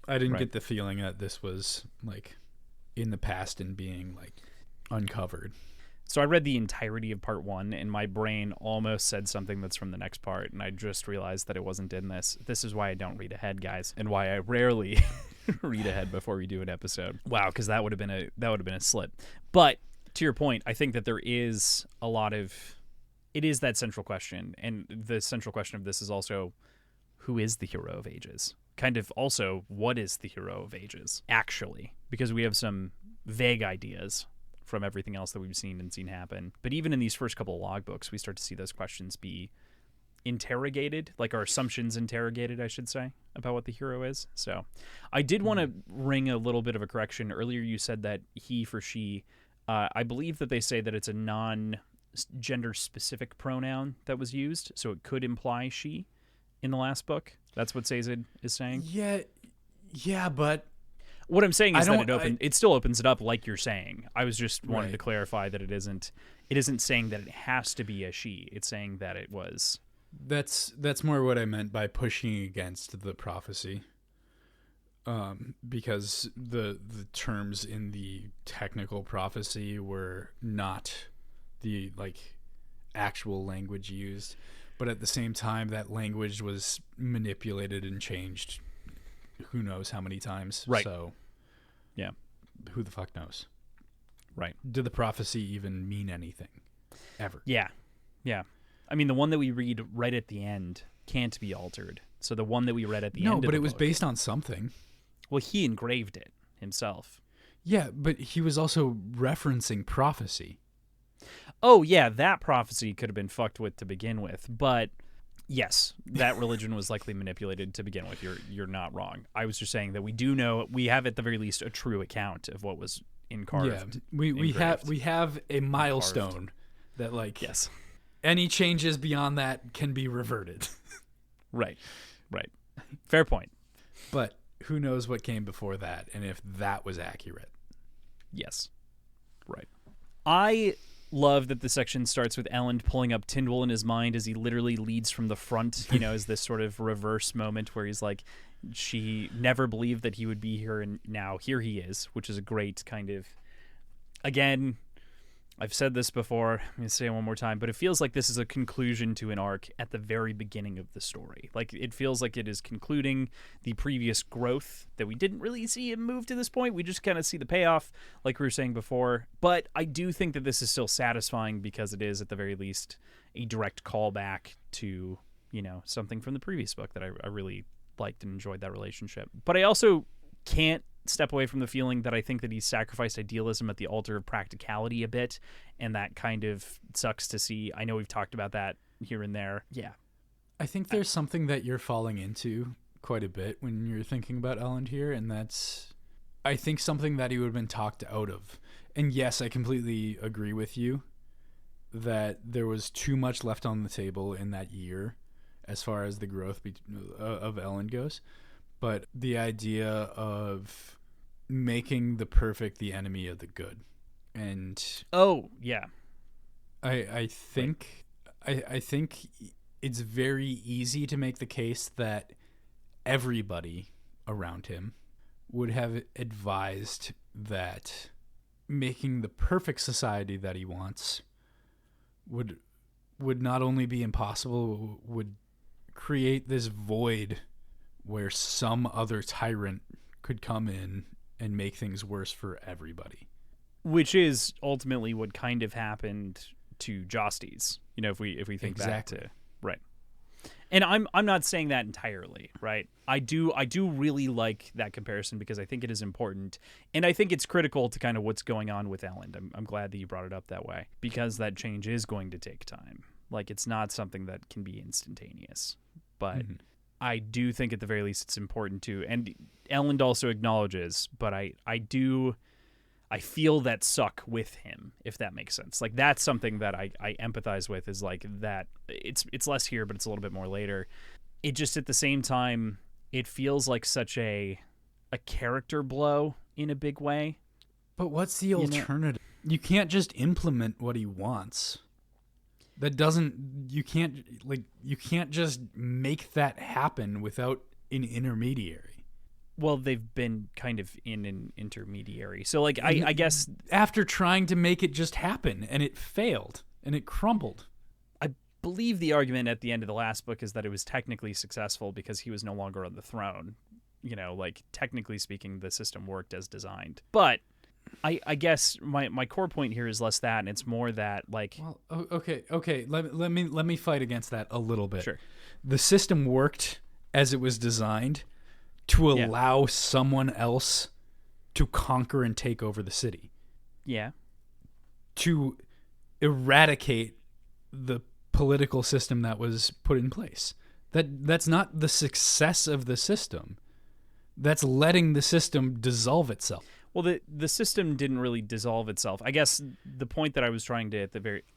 I didn't get the feeling that this was like in the past and being like uncovered. So I read the entirety of part 1, and my brain almost said something that's from the next part, and I just realized that it wasn't in this. This is why I don't read ahead, guys, and why I rarely read ahead before we do an episode. Wow, because that would have been a slip. But to your point, I think that there is a lot of, it is that central question, and the central question of this is also, who is the Hero of Ages? Kind of also, what is the Hero of Ages actually? Because we have some vague ideas from everything else that we've seen happen. But even in these first couple of logbooks, we start to see those questions be interrogated, like our assumptions interrogated, I should say, about what the hero is. So I did want to ring a little bit of a correction. Earlier you said that he for she. I believe that they say that it's a non-gender specific pronoun that was used, so it could imply she in the last book. That's what Sazed is saying. Yeah, but what I'm saying is that it still opens it up, like you're saying. I was just wanting to clarify that it isn't saying that it has to be a she. It's saying that it was. That's more what I meant by pushing against the prophecy. Because the terms in the technical prophecy were not the like actual language used, but at the same time that language was manipulated and changed who knows how many times. Right. So, yeah. Who the fuck knows? Right. Did the prophecy even mean anything? Ever? Yeah. Yeah. I mean, the one that we read right at the end can't be altered. So the one that we read at the end of the book. No, but it was based on something. Well, he engraved it himself. Yeah, but he was also referencing prophecy. Oh, yeah, that prophecy could have been fucked with to begin with, but yes, that religion was likely manipulated to begin with. You're not wrong. I was just saying that we do know, we have at the very least a true account of what was encarved. Yeah, we have a milestone that like yes, any changes beyond that can be reverted. Right. Fair point. But who knows what came before that and if that was accurate. Yes. Right. I love that the section starts with Elend pulling up Tyndall in his mind as he literally leads from the front, as this sort of reverse moment where he's like, she never believed that he would be here, and now here he is, which is a great kind of, again, I've said this before, I'm going to say it one more time, but it feels like this is a conclusion to an arc at the very beginning of the story. Like, it feels like it is concluding the previous growth that we didn't really see him move to this point. We just kind of see the payoff, like we were saying before. But I do think that this is still satisfying because it is, at the very least, a direct callback to, something from the previous book that I really liked and enjoyed that relationship. But I also can't step away from the feeling that I think that he sacrificed idealism at the altar of practicality a bit, and that kind of sucks to see. I know we've talked about that here and there. Yeah. I think there's something that you're falling into quite a bit when you're thinking about Elend here, and that's, I think, something that he would have been talked out of. And yes, I completely agree with you that there was too much left on the table in that year as far as the growth of Elend goes. But the idea of making the perfect the enemy of the good. And oh, yeah. I think it's very easy to make the case that everybody around him would have advised that making the perfect society that he wants would not only be impossible, would create this void where some other tyrant could come in and make things worse for everybody. Which is ultimately what kind of happened to Jostes, if we think back to... Right. And I'm not saying that entirely, right? I do really like that comparison because I think it is important, and I think it's critical to kind of what's going on with Elend. I'm glad that you brought it up that way because that change is going to take time. Like, it's not something that can be instantaneous, but I do think at the very least it's important to. And Elend also acknowledges, but I feel that suck with him, if that makes sense. Like, that's something that I empathize with, is like that it's less here, but it's a little bit more later. It just, at the same time, it feels like such a character blow in a big way. But what's the alternative? You can't just implement what he wants. You can't just make that happen without an intermediary. Well, they've been kind of in an intermediary. So, like, I guess... After trying to make it just happen, and it failed, and it crumbled. I believe the argument at the end of the last book is that it was technically successful because he was no longer on the throne. You know, like, technically speaking, the system worked as designed. But I guess my core point here is less that, and it's more that, like... Well, okay. Let me fight against that a little bit. Sure. The system worked as it was designed to allow someone else to conquer and take over the city. Yeah. To eradicate the political system that was put in place. That's not the success of the system. That's letting the system dissolve itself. Well, the system didn't really dissolve itself. I guess the point that I was trying to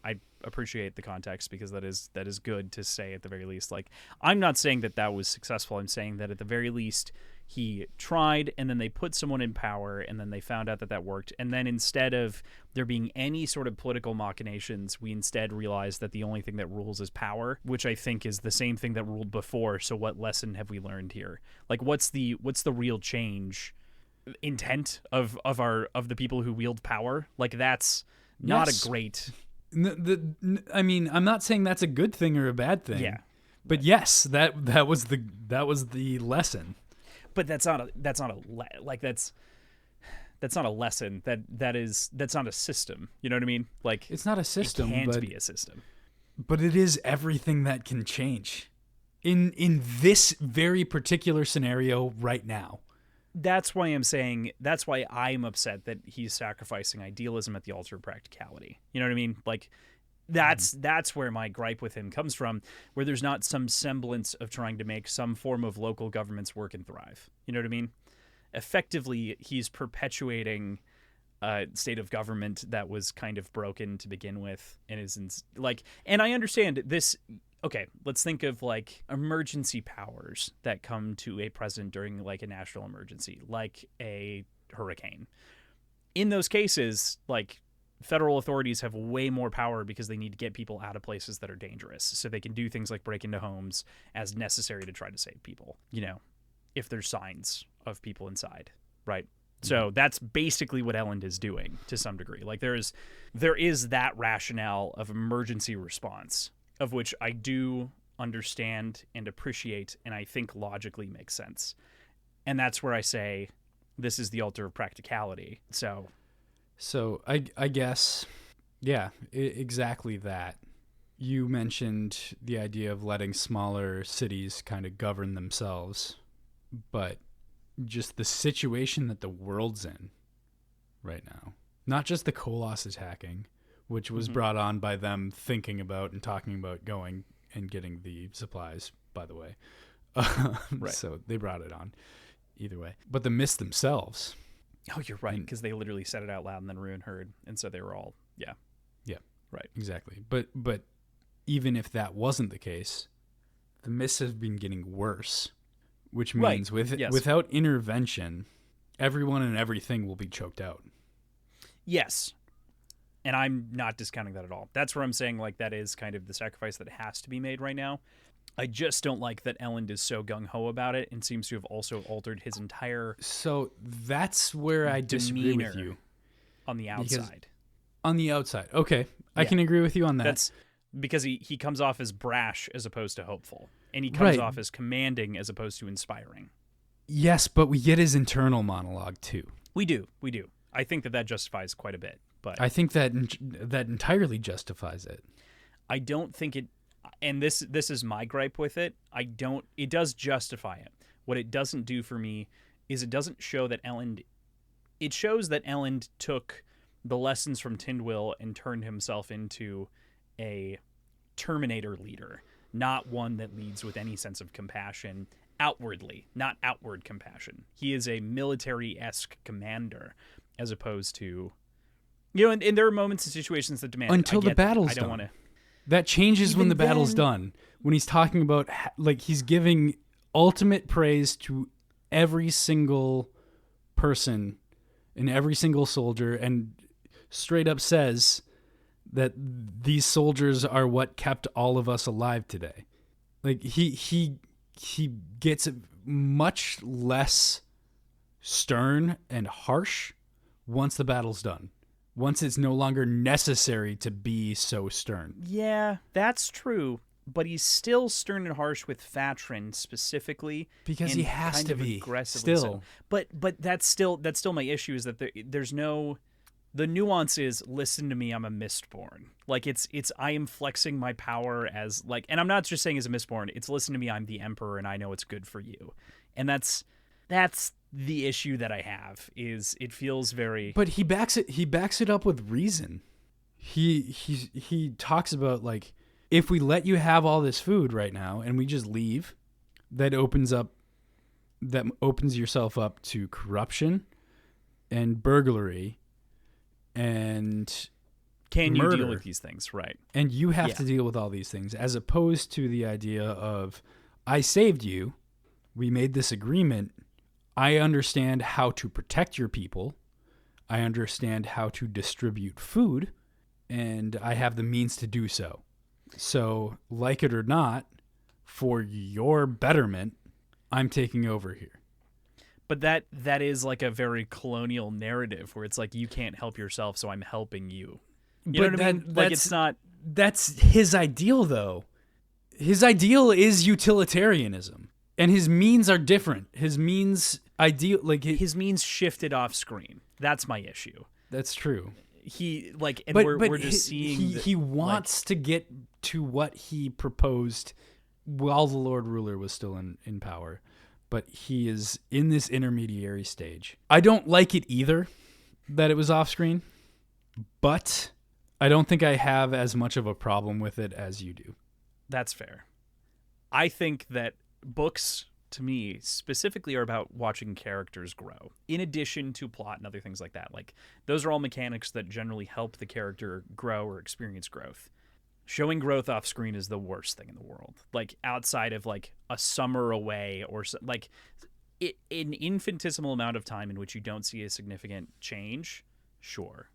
I appreciate the context because that is good to say at the very least. Like, I'm not saying that was successful. I'm saying that at the very least he tried, and then they put someone in power, and then they found out that worked. And then instead of there being any sort of political machinations, we instead realized that the only thing that rules is power, which I think is the same thing that ruled before. So what lesson have we learned here? Like, what's the real change? Intent of the people who wield power? Like, that's not a great... I mean, I'm not saying that's a good thing or a bad thing. Yeah. But yes, that was the lesson. But that's not a lesson. That's not a system. You know what I mean? Like, it's not a system. It can't be a system. But it is everything that can change in this very particular scenario right now. That's why I'm upset that he's sacrificing idealism at the altar of practicality. You know what I mean? Like, that's where my gripe with him comes from, where there's not some semblance of trying to make some form of local governments work and thrive. You know what I mean? Effectively, he's perpetuating a state of government that was kind of broken to begin with, and and I understand this. Okay, let's think of, like, emergency powers that come to a president during, like, a national emergency, like a hurricane. In those cases, like, federal authorities have way more power because they need to get people out of places that are dangerous. So they can do things like break into homes as necessary to try to save people, you know, if there's signs of people inside, right? So that's basically what Elend is doing to some degree. Like, there is that rationale of emergency response, of which I do understand and appreciate, and I think logically makes sense. And that's where I say this is the altar of practicality. So I guess, yeah, exactly that. You mentioned the idea of letting smaller cities kind of govern themselves, but just the situation that the world's in right now, not just the Koloss attacking, which was brought on by them thinking about and talking about going and getting the supplies, by the way. Right. So they brought it on either way. But the Mist themselves. Oh, you're right, because they literally said it out loud and then Ruin heard. And so they were all, yeah. Yeah. Right. Exactly. But even if that wasn't the case, the Mist have been getting worse, which means without intervention, everyone and everything will be choked out. Yes. And I'm not discounting that at all. That's where I'm saying, like, that is kind of the sacrifice that has to be made right now. I just don't like that Elend is so gung-ho about it and seems to have also altered his entire... So that's where I disagree with you. On the outside. On the outside. Okay. Yeah. I can agree with you on that. That's because he comes off as brash as opposed to hopeful. And he comes off as commanding as opposed to inspiring. Yes, but we get his internal monologue too. We do. I think that justifies quite a bit. But I think that entirely justifies it. I don't think it... and this is my gripe with it. It does justify it. What it doesn't do for me is it doesn't show that Elend. It shows that Elend took the lessons from Tindwyl and turned himself into a Terminator leader, not one that leads with any sense of compassion outwardly, not outward compassion. He is a military-esque commander, as opposed to, and there are moments and situations that demand until the battle's done. I don't want to. That changes when the battle's done. When he's talking about, like, he's giving ultimate praise to every single person and every single soldier, and straight up says that these soldiers are what kept all of us alive today. Like, he gets much less stern and harsh once the battle's done. Once it's no longer necessary to be so stern. Yeah, that's true. But he's still stern and harsh with Fatrin specifically, because he has to be aggressively. Still, but that's still my issue, is that there's no. The nuance is, listen to me, I'm a Mistborn. Like, it's I am flexing my power as, like, and I'm not just saying as a Mistborn. It's, listen to me, I'm the Emperor, and I know it's good for you. And that's the issue that I have. Is it feels very. But he backs it up with reason. He talks about, like, if we let you have all this food right now and we just leave, that opens yourself up to corruption and burglary and can murder. You deal with these things, right? And you have to deal with all these things, as opposed to the idea of, I saved you, we made this agreement, I understand how to protect your people, I understand how to distribute food, and I have the means to do so. So, like it or not, for your betterment, I'm taking over here. But that is like a very colonial narrative where it's like, you can't help yourself, so I'm helping you. You know what I mean? Like, it's not. That's his ideal, though. His ideal is utilitarianism, and his means are different. His means his means shifted off screen. That's my issue. That's true. We're just seeing. He wants to get to what he proposed while the Lord Ruler was still in power, but he is in this intermediary stage. I don't like it either that it was off screen, but I don't think I have as much of a problem with it as you do. That's fair. I think that books, to me, specifically are about watching characters grow, in addition to plot and other things like that. Like, those are all mechanics that generally help the character grow or experience growth. Showing growth off screen is the worst thing in the world. Like, outside of, like, a summer away or, like, an infinitesimal amount of time in which you don't see a significant change, sure.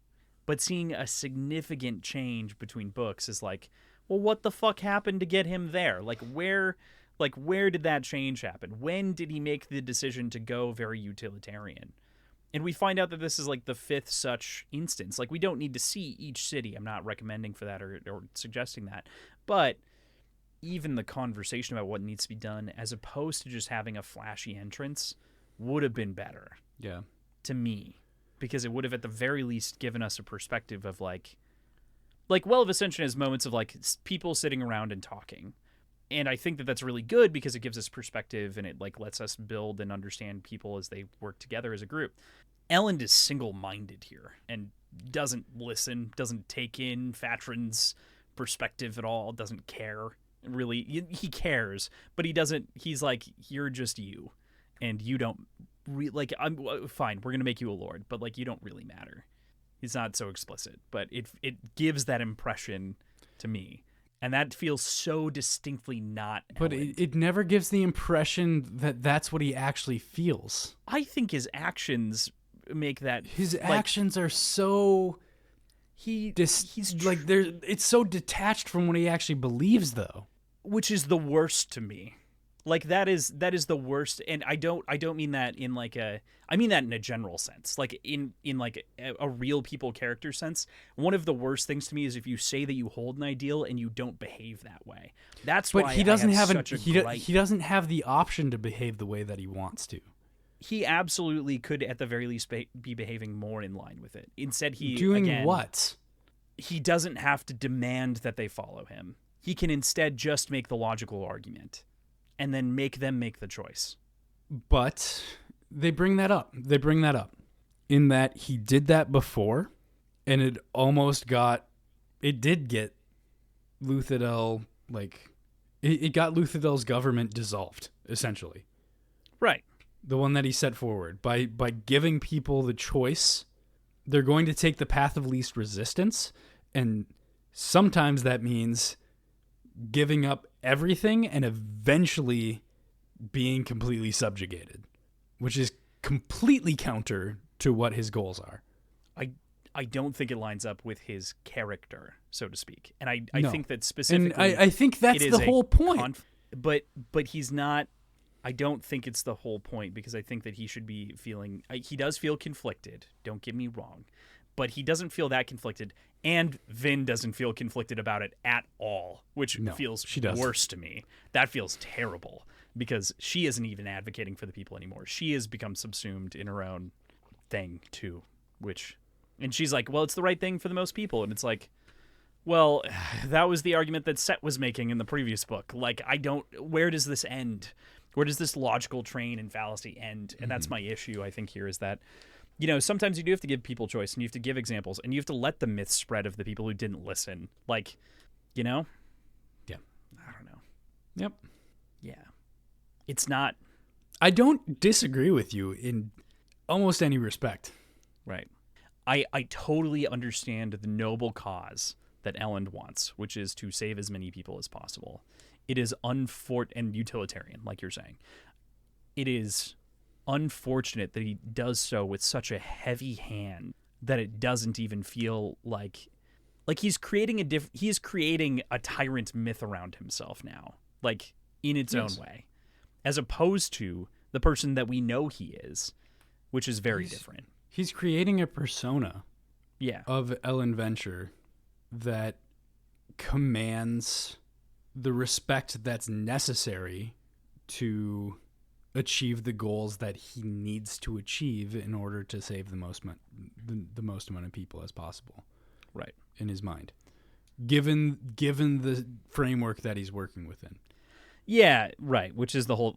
But seeing a significant change between books is like, well, what the fuck happened to get him there? Where did that change happen? When did he make the decision to go very utilitarian? And we find out that this is like the fifth such instance. Like, we don't need to see each city. I'm not recommending for that or suggesting that. But even the conversation about what needs to be done, as opposed to just having a flashy entrance, would have been better. Yeah. To me. Because it would have at the very least given us a perspective of like Well of Ascension has moments of like people sitting around and talking. And I think that that's really good because it gives us perspective and it like lets us build and understand people as they work together as a group. Elend is single-minded here and doesn't listen, doesn't take in Fatrin's perspective at all, doesn't care. Really, he cares, but he doesn't. He's like, you're just you, and you don't like. I'm fine. We're gonna make you a lord, but like, you don't really matter. He's not so explicit, but it gives that impression to me. And that feels so distinctly not Elend. But it never gives the impression that that's what he actually feels. I think his actions make that. His actions are so. It's so detached from what he actually believes, though. Which is the worst to me. Like, that is the worst, and I don't mean that in like I mean that in a general sense, like in like a real people character sense. One of the worst things to me is if you say that you hold an ideal and you don't behave that way. That's why he doesn't he doesn't have the option to behave the way that he wants to. He absolutely could, at the very least, be behaving more in line with it. Instead, doing what? He doesn't have to demand that they follow him. he can instead just make the logical argument and then make them make the choice. But they bring that up. In that he did that before, and it did get Luthadel, like, it got Luthadel's government dissolved, essentially. Right. The one that he set forward. By giving people the choice, they're going to take the path of least resistance, and sometimes that means giving up everything and eventually being completely subjugated, which is completely counter to what his goals are. I don't think it lines up with his character, so to speak. And I No. think that specifically... And I think that's the whole point. But he's not... I don't think it's the whole point, because I think that he should be feeling... He does feel conflicted, don't get me wrong. But he doesn't feel that conflicted, and Vin doesn't feel conflicted about it at all, which feels worse to me. That feels terrible, because she isn't even advocating for the people anymore. She has become subsumed in her own thing, too, which... And she's like, well, it's the right thing for the most people. And it's like, well, that was the argument that Set was making in the previous book. Like, where does this end? Where does this logical train and fallacy end? And that's my issue, I think, here is that, sometimes you do have to give people choice, and you have to give examples, and you have to let the myth spread of the people who didn't listen. Like, Yeah. I don't know. Yep. Yeah. It's not... I don't disagree with you in almost any respect. Right. I totally understand the noble cause that Elend wants, which is to save as many people as possible. It is and utilitarian, like you're saying. It is unfortunate that he does so with such a heavy hand that it doesn't even feel like he's creating a tyrant myth around himself now, like in its own way, as opposed to the person that we know he is, which is very different. He's creating a persona of Elend Venture that commands the respect that's necessary to achieve the goals that he needs to achieve in order to save the most amount of people as possible. Right. In his mind. Given the framework that he's working within. Yeah, right. Which is the whole,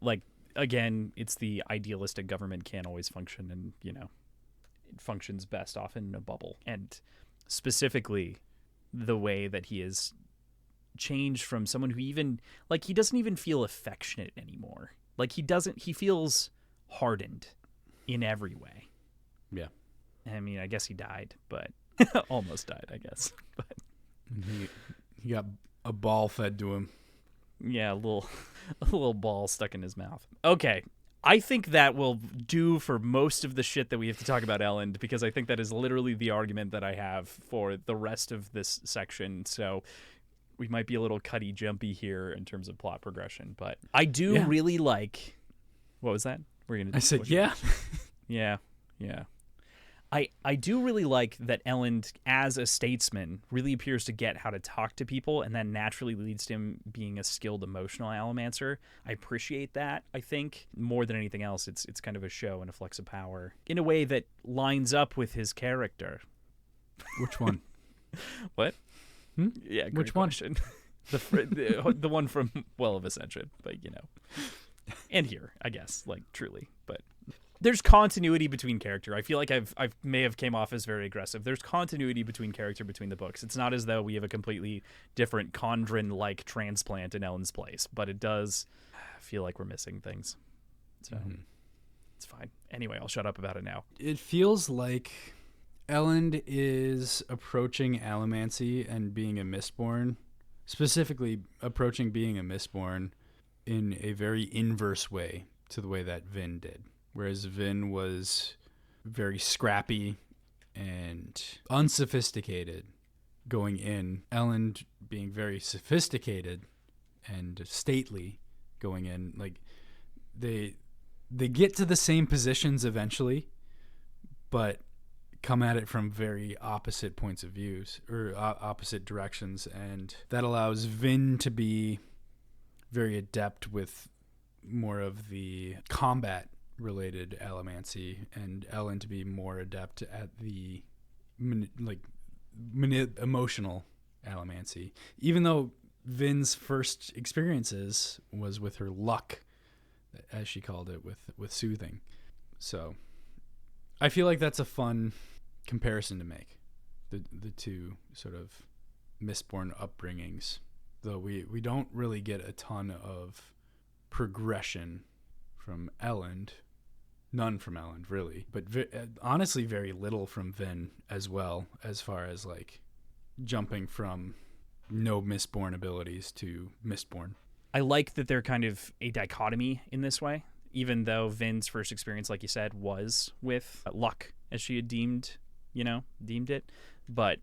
again, it's the idealistic government can't always function, and, it functions best often in a bubble. And specifically, the way that he is changed from someone who even, he doesn't even feel affectionate anymore. He feels hardened in every way. Yeah. I mean, I guess he died, but almost died, I guess. But he got a ball fed to him. Yeah, a little ball stuck in his mouth. Okay. I think that will do for most of the shit that we have to talk about Elend, because I think that is literally the argument that I have for the rest of this section. So we might be a little cutty jumpy here in terms of plot progression, but I do really like... What was that? I said, yeah. Yeah. I do really like that Elend, as a statesman, really appears to get how to talk to people, and that naturally leads to him being a skilled emotional allomancer. I appreciate that, I think. More than anything else, it's kind of a show and a flex of power in a way that lines up with his character. Which one? What? Yeah, which question. The one from Well of Ascension, but, and here, I guess, truly, but... There's continuity between character. I feel like I may have came off as very aggressive. There's continuity between character between the books. It's not as though we have a completely different Condren-like transplant in Elend's place, but it does feel like we're missing things. So it's fine. Anyway, I'll shut up about it now. It feels like Elend is approaching allomancy and being a Mistborn, specifically approaching being a Mistborn in a very inverse way to the way that Vin did. Whereas Vin was very scrappy and unsophisticated going in. Elend being very sophisticated and stately going in. They get to the same positions eventually, but come at it from very opposite points of views or opposite directions. And that allows Vin to be very adept with more of the combat related allomancy, and Elend to be more adept at the emotional allomancy. Even though Vin's first experiences was with her luck, as she called it, with soothing. So I feel like that's a fun comparison to make, the two sort of Mistborn upbringings, though we don't really get a ton of progression from Elend. None from Elend, really. But honestly, very little from Vin as well, as far as like jumping from no Mistborn abilities to Mistborn. I like that they're kind of a dichotomy in this way, even though Vin's first experience, like you said, was with luck, as she had deemed it. But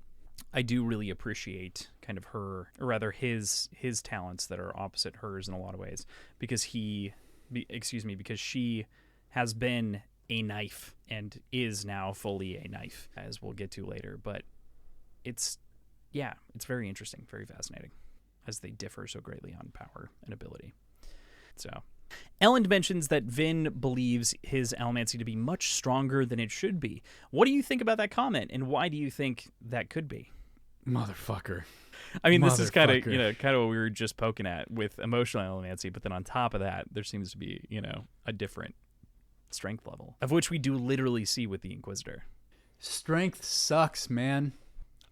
I do really appreciate kind of her, or rather his talents that are opposite hers in a lot of ways, because because she has been a knife and is now fully a knife, as we'll get to later. But it's very interesting, very fascinating, as they differ so greatly on power and ability. So Elend mentions that Vin believes his allomancy to be much stronger than it should be. What do you think about that comment, and why do you think that could be? Motherfucker. I mean, this is kind of what we were just poking at with emotional allomancy, but then on top of that, there seems to be, a different strength level, of which we do literally see with the Inquisitor. Strength sucks, man.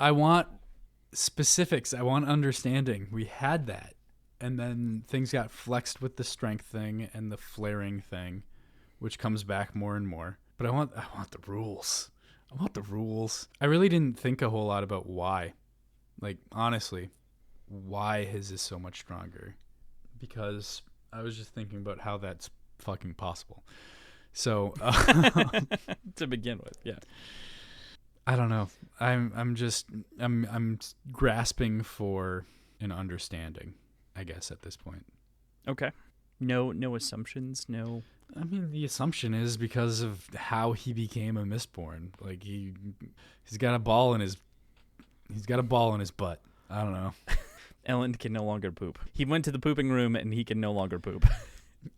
I want specifics. I want understanding. We had that. And then things got flexed with the strength thing and the flaring thing, which comes back more and more. But I want the rules. I want the rules. I really didn't think a whole lot about why. Like, honestly, why his is so much stronger? Because I was just thinking about how that's fucking possible. So to begin with, yeah. I don't know. I'm grasping for an understanding, I guess, at this point. Okay. No assumptions, no. I mean, the assumption is because of how he became a Mistborn. Like he's got a ball in his butt. I don't know. Elend can no longer poop. He went to the pooping room and he can no longer poop.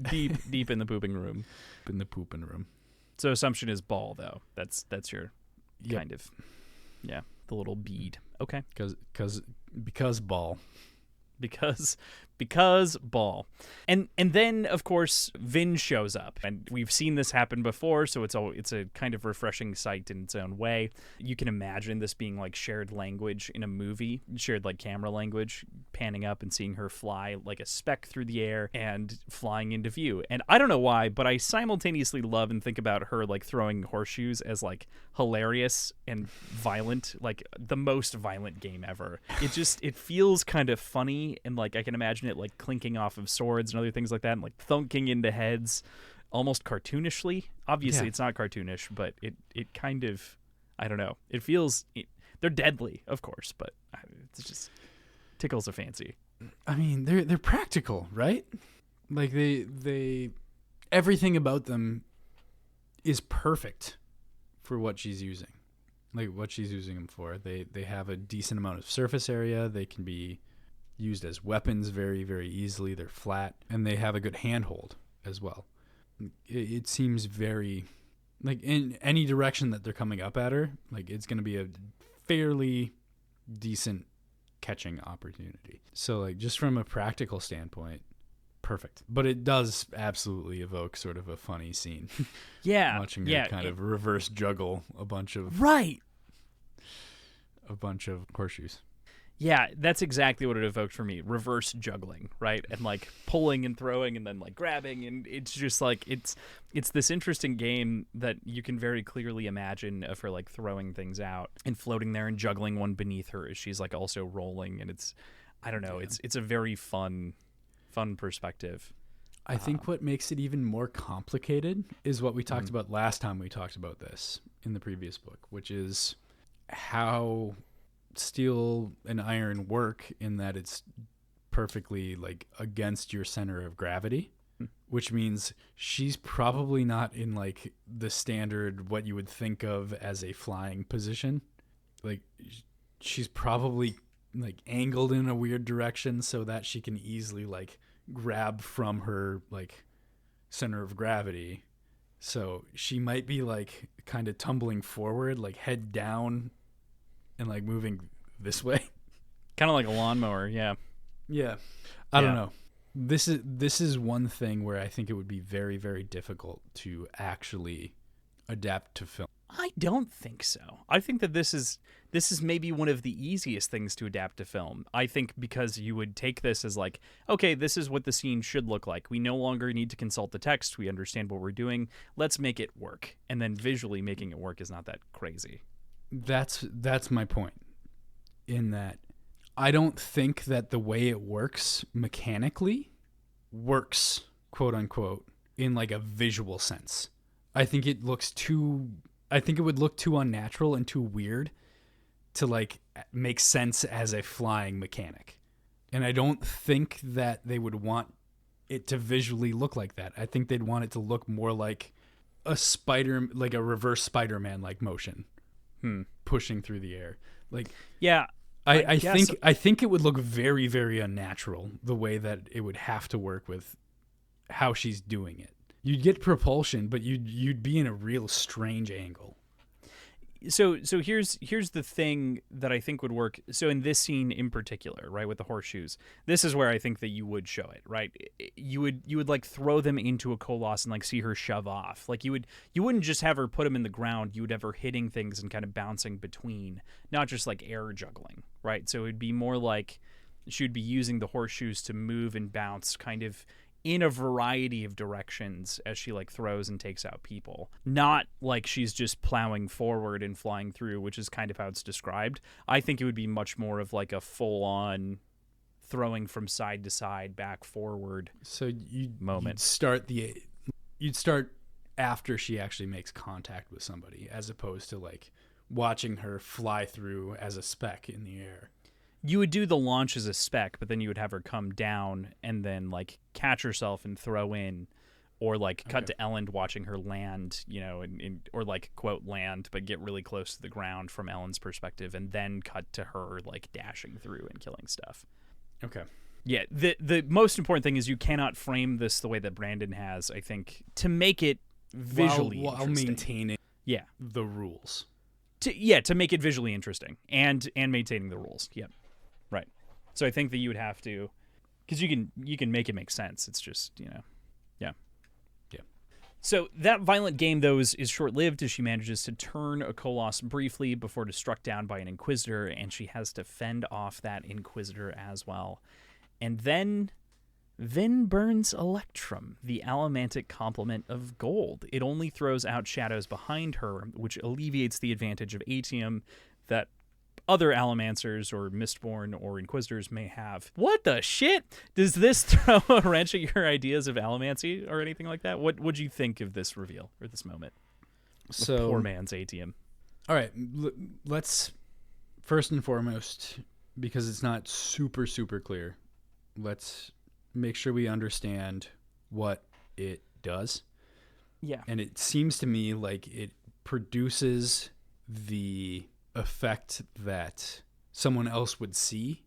deep in the pooping room. In the pooping room. So assumption is ball, though. That's your Yep. kind of, the little bead. Okay. Because ball. Because ball. And then, of course, Vin shows up. And we've seen this happen before, so it's a kind of refreshing sight in its own way. You can imagine this being like shared language in a movie, shared like camera language, panning up and seeing her fly like a speck through the air and flying into view. And I don't know why, but I simultaneously love and think about her like throwing horseshoes as like hilarious and violent, like the most violent game ever. It feels kind of funny, and like I can imagine it like clinking off of swords and other things like that, and like thunking into heads almost cartoonishly. Obviously it's not cartoonish, but it kind of, I don't know, it feels, they're deadly, of course, but it just tickles a fancy. I mean, they're practical, right? Like they everything about them is perfect for what she's using. Like what she's using them for. They have a decent amount of surface area. They can be used as weapons very, very easily. They're flat, and they have a good handhold as well. It seems very, like, in any direction that they're coming up at her, like, it's going to be a fairly decent catching opportunity. So, like, just from a practical standpoint, perfect. But it does absolutely evoke sort of a funny scene. Yeah. Watching her kind of reverse juggle a bunch of horseshoes. Yeah, that's exactly what it evoked for me. Reverse juggling, right? And like pulling and throwing and then like grabbing, and it's just like it's this interesting game that you can very clearly imagine of her like throwing things out and floating there and juggling one beneath her as she's like also rolling, and it's, I don't know, it's a very fun perspective. I think what makes it even more complicated is what we talked about last time we talked about this in the previous book, which is how steel and iron work, in that it's perfectly like against your center of gravity, which means she's probably not in like the standard what you would think of as a flying position. Like she's probably like angled in a weird direction so that she can easily like grab from her like center of gravity. So she might be like kind of tumbling forward, like head down and like moving this way. Kind of like a lawnmower, yeah. Yeah. I don't know. This is one thing where I think it would be very, very difficult to actually adapt to film. I don't think so. I think that this is maybe one of the easiest things to adapt to film. I think because you would take this as like, okay, this is what the scene should look like. We no longer need to consult the text. We understand what we're doing. Let's make it work. And then visually making it work is not that crazy. That's my point. In that I don't think that the way it works mechanically works, quote unquote, in like a visual sense. I think it would look too unnatural and too weird to like make sense as a flying mechanic. And I don't think that they would want it to visually look like that. I think they'd want it to look more like a reverse Spider-Man like motion. Pushing through the air. Like, yeah, I think it would look very, very unnatural the way that it would have to work with how she's doing it. You'd get propulsion, but you'd be in a real strange angle. So here's the thing that I think would work. So in this scene in particular, right, with the horseshoes, this is where I think that you would show it, right? You would like throw them into a koloss and like see her shove off. Like you wouldn't just have her put them in the ground. You would have her hitting things and kind of bouncing between, not just like air juggling, right? So it'd be more like she would be using the horseshoes to move and bounce kind of in a variety of directions as she like throws and takes out people. Not like she's just plowing forward and flying through, which is kind of how it's described. I think it would be much more of like a full-on throwing from side to side, back forward. So moment. You'd start after she actually makes contact with somebody, as opposed to like watching her fly through as a speck in the air. You would do the launch as a speck, but then you would have her come down and then like catch herself and throw in, or like cut to Elend watching her land, you know, or like quote land, but get really close to the ground from Elend's perspective, and then cut to her like dashing through and killing stuff. Okay. Yeah, the most important thing is you cannot frame this the way that Brandon has, I think, to make it visually while maintaining the rules. To make it visually interesting and maintaining the rules. Yep. Right. So I think that you would have to, because you can make it make sense. It's just, you know, yeah. So that violent game, though, is short-lived as she manages to turn a koloss briefly before it is struck down by an Inquisitor, and she has to fend off that Inquisitor as well. And then burns Electrum, the allomantic complement of gold. It only throws out shadows behind her, which alleviates the advantage of atium that other Allomancers or Mistborn or Inquisitors may have. What the shit? Does this throw a wrench at your ideas of Allomancy or anything like that? What'd you think of this reveal or this moment? So, poor man's atium. All right, let's first and foremost, because it's not super, super clear, let's make sure we understand what it does. Yeah. And it seems to me like it produces the effect that someone else would see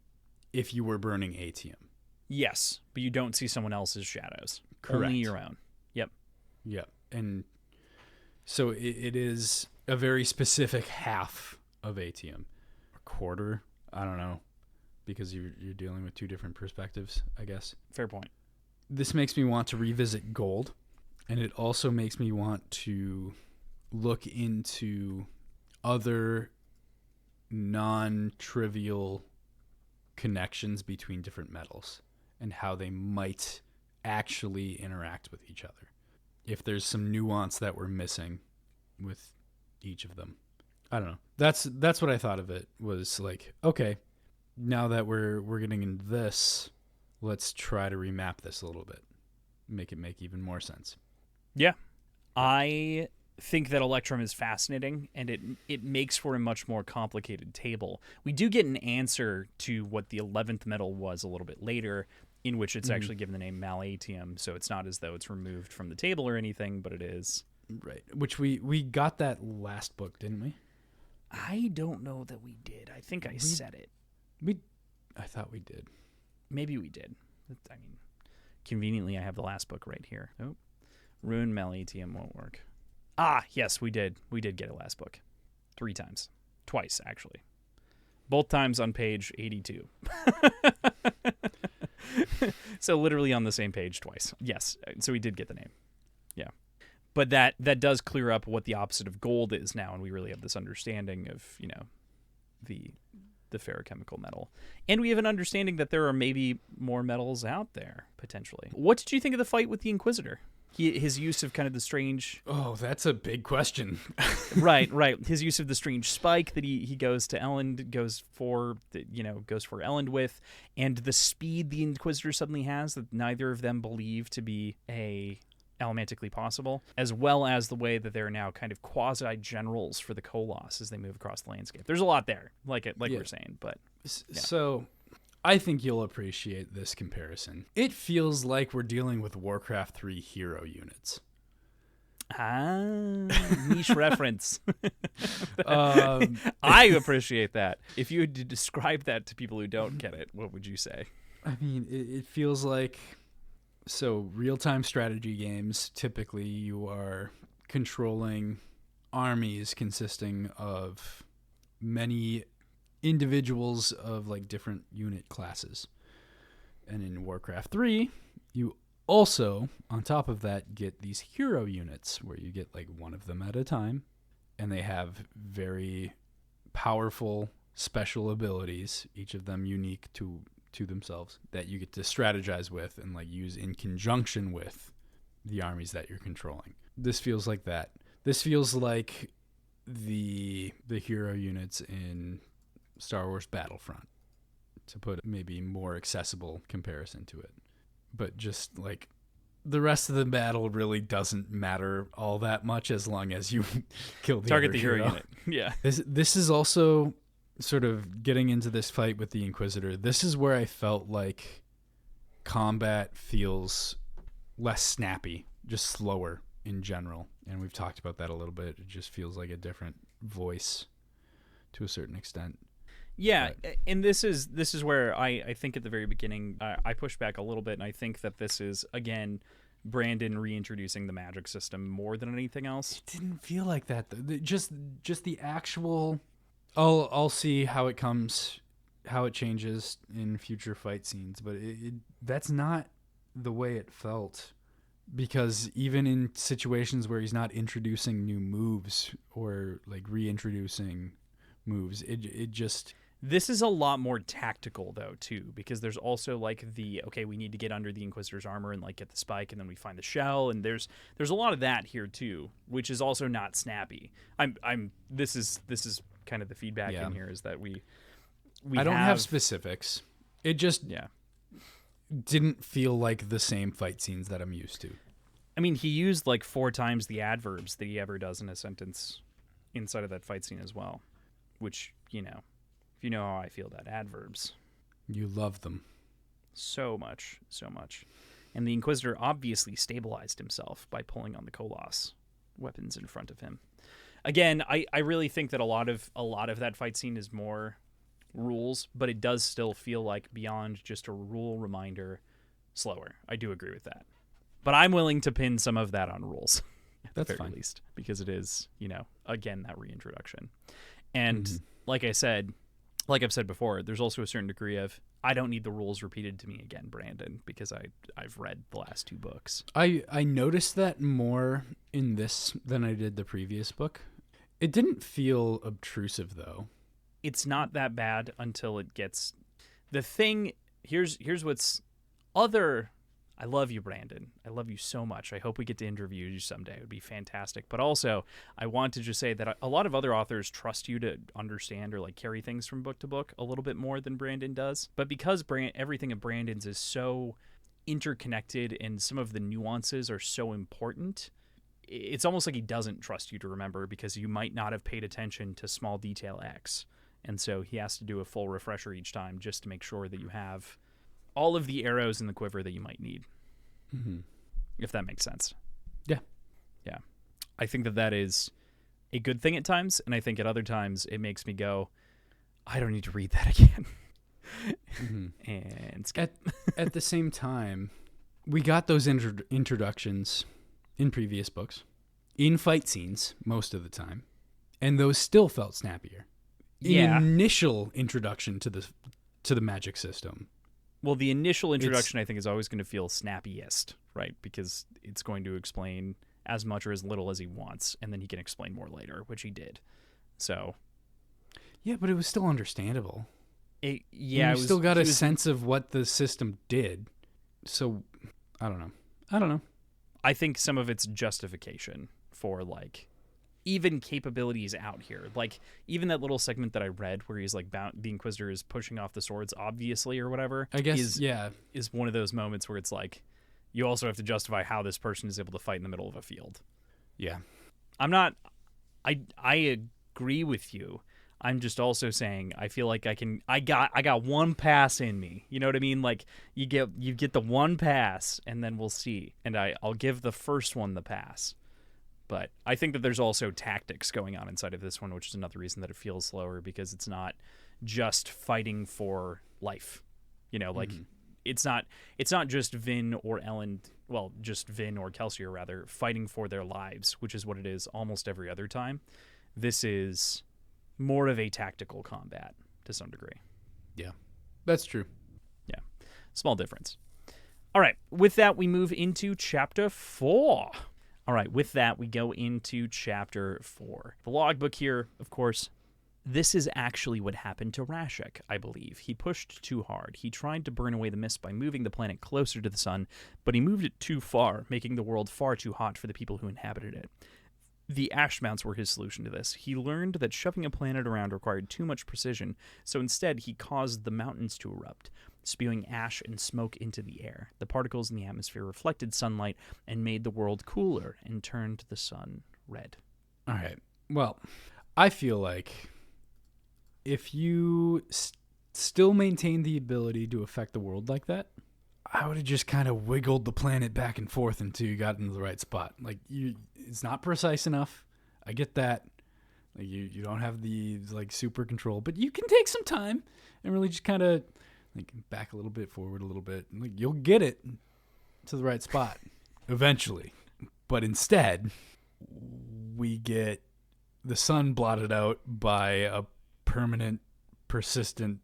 if you were burning atium. Yes, but you don't see someone else's shadows. Correct. Only your own. Yep. And so it is a very specific half of atium. A quarter, I don't know, because you're dealing with two different perspectives, I guess. Fair point. This makes me want to revisit gold, and it also makes me want to look into other non-trivial connections between different metals and how they might actually interact with each other. If there's some nuance that we're missing with each of them. I don't know. That's what I thought of it, was like, okay, now that we're getting into this, let's try to remap this a little bit. Make it make even more sense. Yeah. I think that Electrum is fascinating, and it makes for a much more complicated table. We do get an answer to what the 11th metal was a little bit later, in which it's actually given the name malatium, so it's not as though it's removed from the table or anything, but it is. Right. Which we got that last book, didn't we? I don't know that we did. I think I said it. I thought we did. Maybe we did. I mean, conveniently, I have the last book right here. Oh, Ruin Malatium won't work. Ah, yes, we did. We did get a last book. 3 times. Twice, actually. Both times on page 82. So literally on the same page twice. Yes. So he did get the name. Yeah. But that does clear up what the opposite of gold is now, and we really have this understanding of, the ferrochemical metal. And we have an understanding that there are maybe more metals out there, potentially. What did you think of the fight with the Inquisitor? His use of kind of the strange... Oh, that's a big question. Right. His use of the strange spike that he goes to Elend, goes for Elend with, and the speed the Inquisitor suddenly has that neither of them believe to be elementically possible, as well as the way that they're now kind of quasi-generals for the Koloss as they move across the landscape. There's a lot there, like we're saying, but... Yeah. So... I think you'll appreciate this comparison. It feels like we're dealing with Warcraft 3 hero units. Niche reference. I appreciate that. If you had to describe that to people who don't get it, what would you say? I mean, it feels like... So, real-time strategy games, typically you are controlling armies consisting of many individuals of like different unit classes. And in Warcraft 3, you also, on top of that, get these hero units where you get like one of them at a time, and they have very powerful special abilities, each of them unique to themselves, that you get to strategize with and like use in conjunction with the armies that you're controlling. This feels like that. This feels like the hero units in Star Wars Battlefront, to put maybe more accessible comparison to it. But just like the rest of the battle really doesn't matter all that much as long as you kill the target the hero unit. Yeah. This is also sort of getting into this fight with the Inquisitor. This is where I felt like combat feels less snappy, just slower in general. And we've talked about that a little bit. It just feels like a different voice to a certain extent. Yeah, and this is where I think at the very beginning I pushed back a little bit, and I think that this is, again, Brandon reintroducing the magic system more than anything else. It didn't feel like that, though. Just the actual... I'll see how it comes, how it changes in future fight scenes, but that's not the way it felt. Because even in situations where he's not introducing new moves or like reintroducing moves, it just... This is a lot more tactical, though, too, because there's also like we need to get under the Inquisitor's armor and like get the spike, and then we find the shell, and there's a lot of that here too, which is also not snappy. This is kind of the feedback in here, is that we I don't have specifics. It just didn't feel like the same fight scenes that I'm used to. I mean, he used like 4 times the adverbs that he ever does in a sentence inside of that fight scene as well, which, if you know how I feel about adverbs. You love them. So much. And the Inquisitor obviously stabilized himself by pulling on the Koloss weapons in front of him. Again, I really think that a lot of that fight scene is more rules, but it does still feel like, beyond just a rule reminder, slower. I do agree with that. But I'm willing to pin some of that on rules, at the very least, because it is, again, that reintroduction. And like I've said before, there's also a certain degree of, I don't need the rules repeated to me again, Brandon, because I've read the last 2 books. I noticed that more in this than I did the previous book. It didn't feel obtrusive, though. It's not that bad until it gets... The thing... Here's what's... I love you, Brandon. I love you so much. I hope we get to interview you someday. It would be fantastic. But also, I want to just say that a lot of other authors trust you to understand or like carry things from book to book a little bit more than Brandon does. But because everything of Brandon's is so interconnected and some of the nuances are so important, it's almost like he doesn't trust you to remember, because you might not have paid attention to small detail X. And so he has to do a full refresher each time just to make sure that you have all of the arrows in the quiver that you might need. If that makes sense. Yeah. I think that is a good thing at times, and I think at other times it makes me go, I don't need to read that again. And skip. At the same time, we got those introductions in previous books, in fight scenes most of the time, and those still felt snappier. Yeah. Initial introduction to the magic system Well, the initial introduction, I think, is always going to feel snappiest, right? Because it's going to explain as much or as little as he wants, and then he can explain more later, which he did. So, yeah, but it was still understandable. You still got a sense of what the system did. So, I don't know. I think some of it's justification for, like, even capabilities out here. Like, even that little segment that I read where he's like, the Inquisitor is pushing off the swords, obviously, or whatever. I guess, is one of those moments where it's like, you also have to justify how this person is able to fight in the middle of a field. Yeah. I agree with you. I'm just also saying I feel like I got one pass in me. You know what I mean? Like you get the one pass and then we'll see. And I'll give the first one the pass. But I think that there's also tactics going on inside of this one, which is another reason that it feels slower, because it's not just fighting for life. You know, like it's not just Vin or Elend, well, just Vin or Kelsier rather, fighting for their lives, which is what it is almost every other time. This is more of a tactical combat to some degree. Yeah, that's true. Yeah, small difference. All right, with that, we move into Chapter 4. All right, with that, we go into Chapter 4. The logbook here, of course, this is actually what happened to Rashek, I believe. He pushed too hard. He tried to burn away the mist by moving the planet closer to the sun, but he moved it too far, making the world far too hot for the people who inhabited it. The ash mounts were his solution to this. He learned that shoving a planet around required too much precision, so instead he caused the mountains to erupt, spewing ash and smoke into the air. The particles in the atmosphere reflected sunlight and made the world cooler and turned the sun red. All right. Well, I feel like if you still maintain the ability to affect the world like that, I would have just kind of wiggled the planet back and forth until you got into the right spot. Like, it's not precise enough. I get that. Like, you don't have the, like, super control, but you can take some time and really just kind of, like, back a little bit, forward a little bit. Like, you'll get it to the right spot eventually. But instead, we get the sun blotted out by a permanent, persistent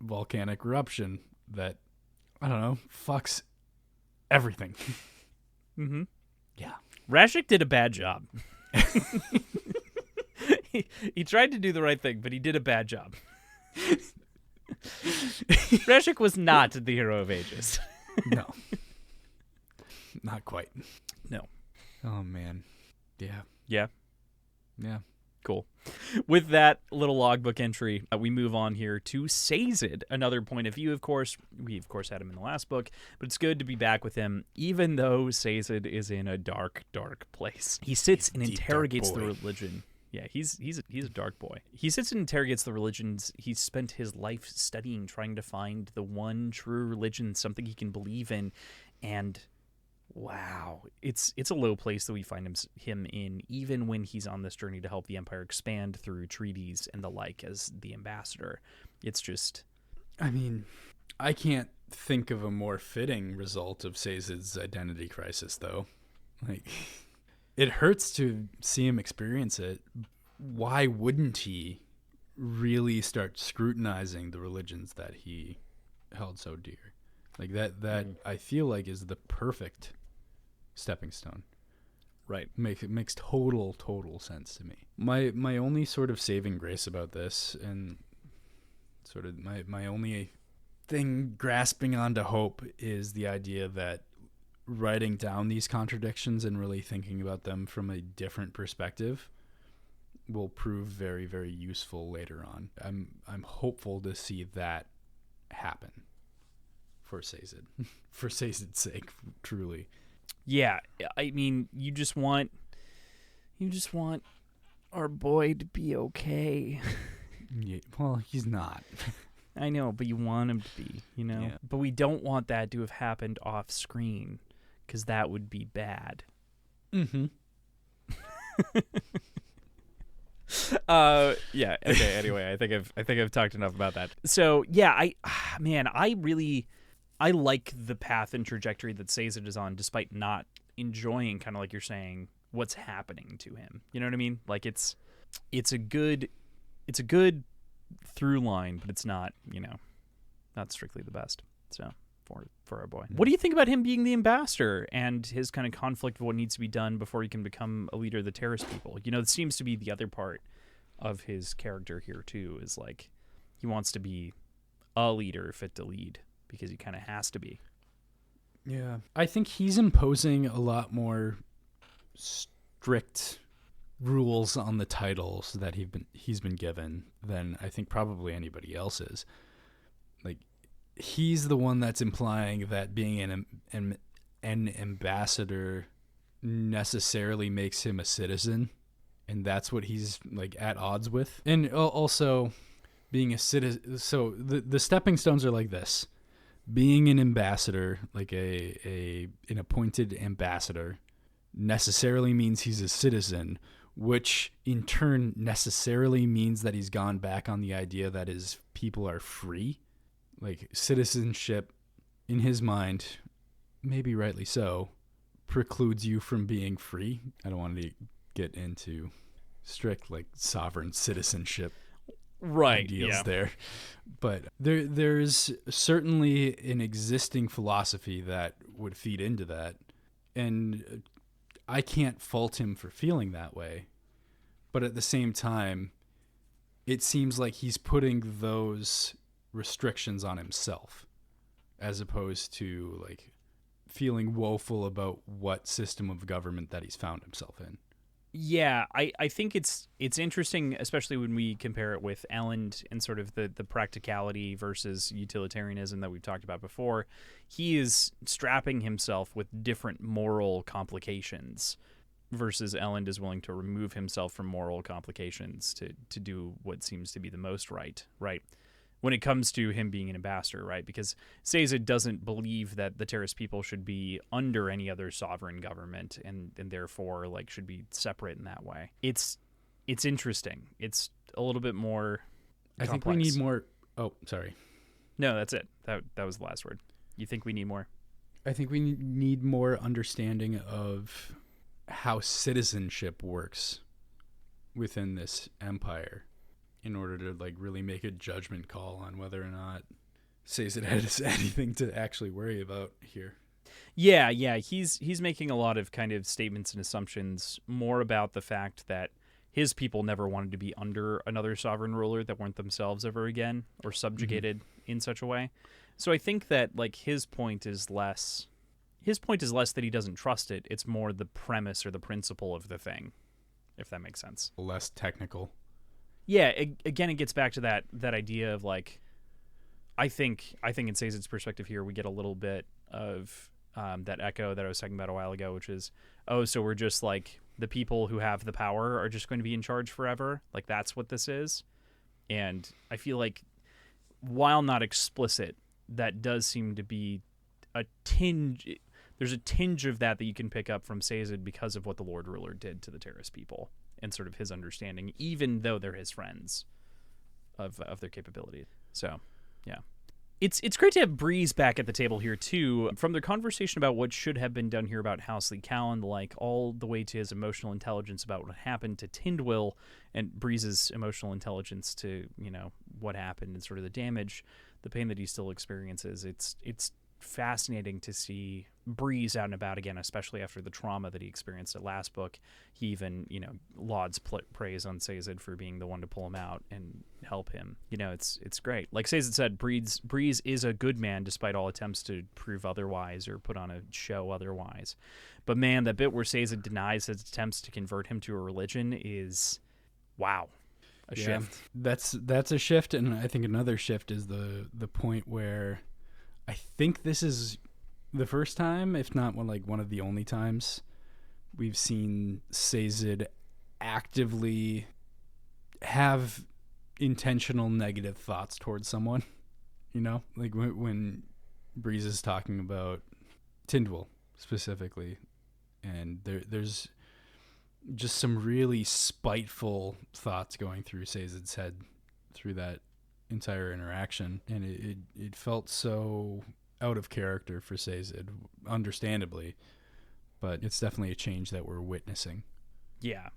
volcanic eruption that, I don't know, fucks everything. Mm-hmm. Yeah. Rashek did a bad job. he tried to do the right thing, but he did a bad job. Rashek was not the hero of ages. No. Not quite. No. Oh, man. Yeah. Yeah? Yeah. Cool. With that little logbook entry, we move on here to Sazed. Another point of view, of course. We, of course, had him in the last book, but it's good to be back with him, even though Sazed is in a dark, dark place. He sits and interrogates the religion. Yeah, he's a dark boy. He sits and interrogates the religions he's spent his life studying, trying to find the one true religion, something he can believe in, and wow, it's a low place that we find him in, even when he's on this journey to help the Empire expand through treaties and the like as the ambassador. It's just, I mean, I can't think of a more fitting result of Sazed's identity crisis, though. Like, it hurts to see him experience it. Why wouldn't he really start scrutinizing the religions that he held so dear? Like, that I feel like is the perfect stepping stone. right. It makes total sense to me. My only sort of saving grace about this, and sort of my only thing grasping onto hope, is the idea that writing down these contradictions and really thinking about them from a different perspective will prove very, very useful later on. I'm hopeful to see that happen for Sazed. For Sazed's sake, truly. Yeah, I mean, you just want our boy to be okay. Yeah, well, he's not. I know, but you want him to be, you know? Yeah. But we don't want that to have happened off screen, because that would be bad. Mm-hmm. Yeah, okay, anyway, I think I've talked enough about that. So, yeah, I like the path and trajectory that Sazed is on, despite not enjoying, kind of like you're saying, what's happening to him. You know what I mean? Like, it's a good through line, but it's not, not strictly the best. So for our boy. What do you think about him being the ambassador and his kind of conflict of what needs to be done before he can become a leader of the Terrace people? It seems to be the other part of his character here too, is like he wants to be a leader fit to lead because he kind of has to be. Yeah. I think he's imposing a lot more strict rules on the titles that he's been given than I think probably anybody else is. Like, he's the one that's implying that being an ambassador necessarily makes him a citizen, and that's what he's like at odds with. And also being a citizen, so the stepping stones are like this. Being an ambassador, like an appointed ambassador, necessarily means he's a citizen, which in turn necessarily means that he's gone back on the idea that his people are free. Like, citizenship, in his mind, maybe rightly so, precludes you from being free. I don't want to get into strict, like, sovereign citizenship ideals there. But there's certainly an existing philosophy that would feed into that. And I can't fault him for feeling that way. But at the same time, it seems like he's putting those restrictions on himself as opposed to like feeling woeful about what system of government that he's found himself in. Yeah, I think it's interesting, especially when we compare it with Elend and sort of the practicality versus utilitarianism that we've talked about before. He is strapping himself with different moral complications versus Elend is willing to remove himself from moral complications to do what seems to be the most right? When it comes to him being an ambassador, right? Because Sazed doesn't believe that the Terrace people should be under any other sovereign government and therefore like should be separate in that way. It's interesting. It's a little bit more complex. I think we need more. Oh, sorry. No, that's it. That was the last word. You think we need more? I think we need more understanding of how citizenship works within this empire, in order to like really make a judgment call on whether or not Sazed has anything to actually worry about here. Yeah, he's making a lot of kind of statements and assumptions more about the fact that his people never wanted to be under another sovereign ruler that weren't themselves ever again or subjugated in such a way. So I think that like his point is less that he doesn't trust it. It's more the premise or the principle of the thing, if that makes sense. Less technical. Yeah, again, it gets back to that idea of like, I think in Sazed's perspective here, we get a little bit of that echo that I was talking about a while ago, which is, so we're just like the people who have the power are just going to be in charge forever. Like that's what this is. And I feel like while not explicit, that does seem to be a tinge. There's a tinge of that you can pick up from Sazed because of what the Lord Ruler did to the Terrace people. And sort of his understanding, even though they're his friends, of their capability. So, yeah. It's great to have Breeze back at the table here, too. From their conversation about what should have been done here about Housley Callan, like all the way to his emotional intelligence about what happened to Tindwyl and Breeze's emotional intelligence to, what happened and sort of the damage, the pain that he still experiences. It's fascinating to see Breeze out and about again, especially after the trauma that he experienced at last book. He even, lauds praise on Sazed for being the one to pull him out and help him. It's great. Like Sazed said, Breeze is a good man despite all attempts to prove otherwise or put on a show otherwise. But man, that bit where Sazed denies his attempts to convert him to a religion is, wow, a shift. That's a shift, and I think another shift is the point where I think this is the first time, if not one of the only times, we've seen Sazed actively have intentional negative thoughts towards someone. Like when Breeze is talking about Tindwyl specifically, and there's just some really spiteful thoughts going through Sazed's head through that entire interaction, and it felt so out of character for Sazed, understandably, but it's definitely a change that we're witnessing. Yeah.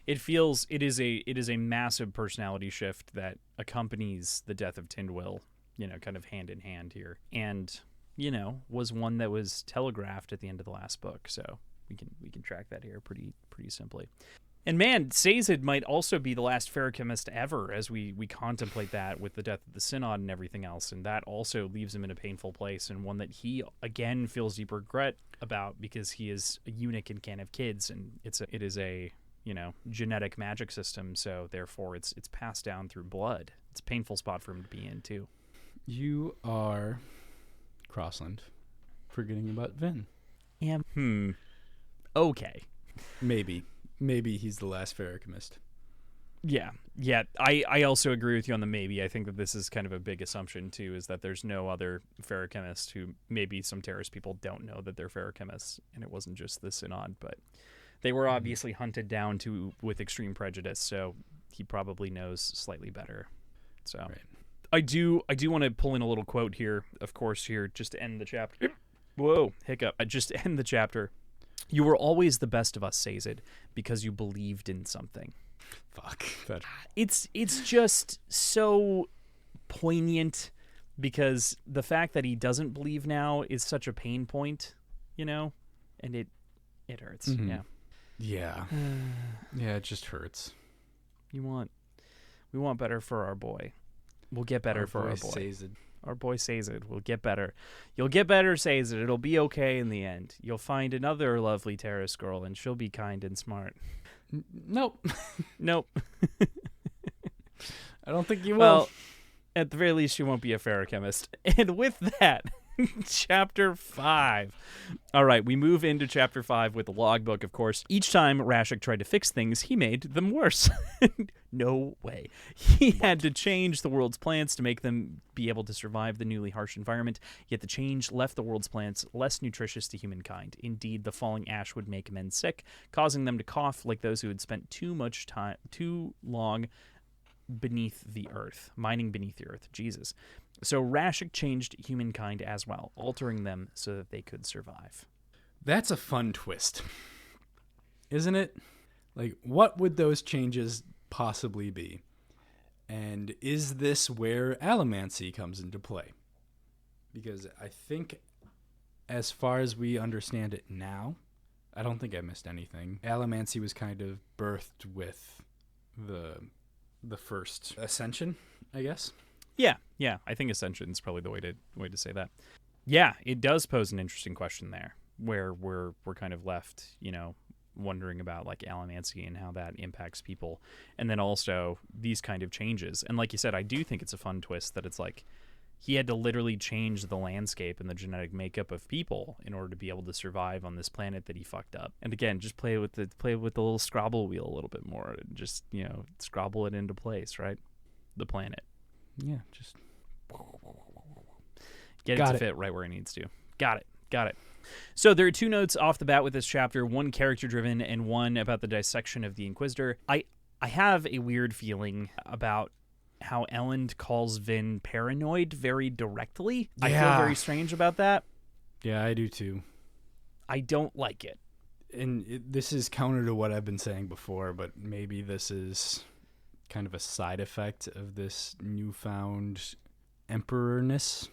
It is a massive personality shift that accompanies the death of Tindwyl. kind of hand in hand here. And, was one that was telegraphed at the end of the last book. So we can track that here pretty simply. And man, Sazed might also be the last ferrochemist ever as we contemplate that with the death of the Synod and everything else. And that also leaves him in a painful place, and one that he, again, feels deep regret about because he is a eunuch and can't have kids. And it is a genetic magic system. So therefore it's passed down through blood. It's a painful spot for him to be in too. You are, Crossland, forgetting about Vin. Yeah. Okay. Maybe he's the last ferrochemist. Yeah. I also agree with you on the maybe. I think that this is kind of a big assumption, too, is that there's no other ferrochemist who maybe some terrorist people don't know that they're ferrochemists, and it wasn't just the Synod, but they were obviously hunted down with extreme prejudice, so he probably knows slightly better. So right. I do want to pull in a little quote here, of course, here, just to end the chapter. Whoa, hiccup. Just to end the chapter. You were always the best of us, Sazed, because you believed in something. Fuck. That. It's just so poignant because the fact that he doesn't believe now is such a pain point, and it hurts. Mm-hmm. Yeah. Yeah. Yeah, it just hurts. We want better for our boy. We'll get better for our boy. Sazed. Our boy Sazed will get better. You'll get better, Sazed. It'll be okay in the end. You'll find another lovely terrorist girl, and she'll be kind and smart. Nope. Nope. I don't think you will. Well, at the very least, she won't be a ferrochemist. And with that, Chapter 5. All right, we move into Chapter 5 with the logbook, of course. Each time Rashek tried to fix things, he made them worse. No way. He had to change the world's plants to make them be able to survive the newly harsh environment, yet the change left the world's plants less nutritious to humankind. Indeed, the falling ash would make men sick, causing them to cough like those who had spent too long beneath the earth, mining beneath the earth. Jesus. So Rashek changed humankind as well, altering them so that they could survive. That's a fun twist, isn't it? Like, what would those changes possibly be? And is this where allomancy comes into play? Because I think, as far as we understand it now, I don't think I missed anything. Allomancy was kind of birthed with the first ascension, I guess. Yeah. I think ascension is probably the way to say that. Yeah, it does pose an interesting question there, where we're kind of left, wondering about like allomancy and how that impacts people, and then also these kind of changes. And like you said, I do think it's a fun twist that it's like he had to literally change the landscape and the genetic makeup of people in order to be able to survive on this planet that he fucked up. And again, just play with the little scrabble wheel a little bit more, and just scrabble it into place, right? The planet. Yeah, just get it to fit right where it needs to. Got it. So there are two notes off the bat with this chapter, one character-driven and one about the dissection of the Inquisitor. I have a weird feeling about how Elend calls Vin paranoid very directly. Yeah. I feel very strange about that. Yeah, I do too. I don't like it. And this is counter to what I've been saying before, but maybe this is kind of a side effect of this newfound emperoritude.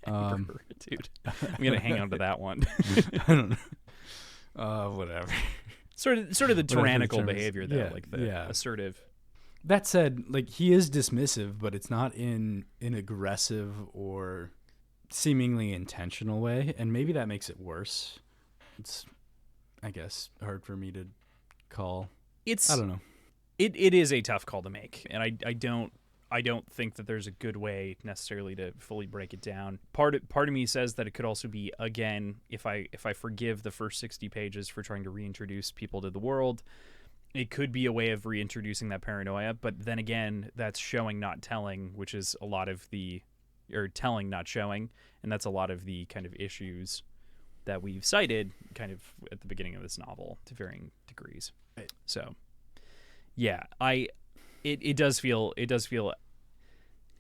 Emperoritude. I'm gonna hang on to that one. I don't know. Whatever. Sort of the tyrannical behavior, though, like the assertive. That said, like, he is dismissive, but it's not in an aggressive or seemingly intentional way, and maybe that makes it worse. It's, I guess, hard for me to call. I don't know. It is a tough call to make, and I don't think that there's a good way necessarily to fully break it down. Part of me says that it could also be, again, if I forgive the first 60 pages for trying to reintroduce people to the world, it could be a way of reintroducing that paranoia. But then again, that's showing not telling, which is a lot of or telling not showing, and that's a lot of the kind of issues that we've cited kind of at the beginning of this novel to varying degrees. So, yeah, it does feel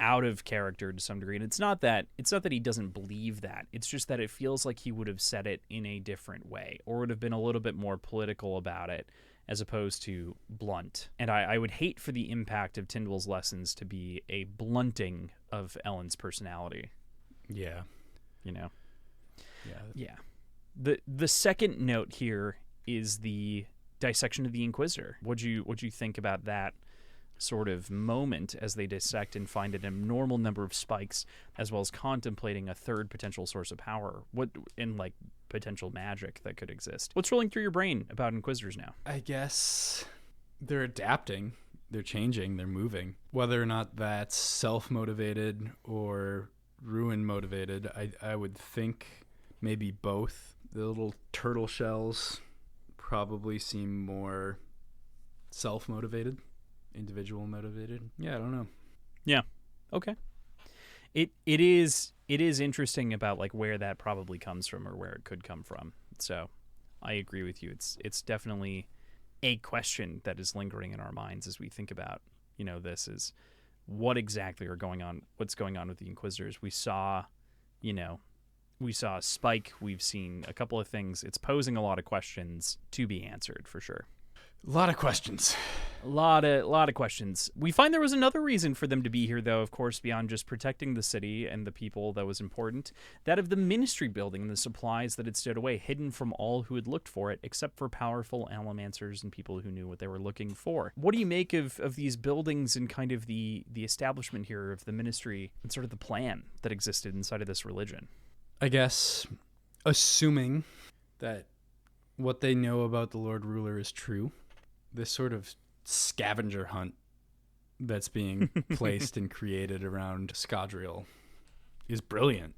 out of character to some degree, and it's not that he doesn't believe that. It's just that it feels like he would have said it in a different way, or would have been a little bit more political about it, as opposed to blunt. And I would hate for the impact of Tyndall's lessons to be a blunting of Elend's personality. Yeah. You know? Yeah. The second note here is the dissection of the Inquisitor. What'd you think about that sort of moment as they dissect and find an abnormal number of spikes, as well as contemplating a third potential source of power? What in like potential magic that could exist? What's rolling through your brain about Inquisitors now? I guess they're adapting, they're changing, they're moving. Whether or not that's self-motivated or ruin motivated, I would think maybe both. The little turtle shells probably seem more self-motivated, individual motivated. Yeah, I don't know. Yeah. Okay. It is interesting about like where that probably comes from or where it could come from. So I agree with you. It's definitely a question that is lingering in our minds as we think about, this is what exactly what's going on with the Inquisitors. We saw a spike. We've seen a couple of things. It's posing a lot of questions to be answered for sure. A lot of questions. A lot of questions. We find there was another reason for them to be here, though, of course, beyond just protecting the city and the people that was important. That of the ministry building and the supplies that had stowed away, hidden from all who had looked for it, except for powerful allomancers and people who knew what they were looking for. What do you make of these buildings and kind of the establishment here of the ministry and sort of the plan that existed inside of this religion? I guess, assuming that what they know about the Lord Ruler is true, this sort of scavenger hunt that's being placed and created around Scadrial is brilliant.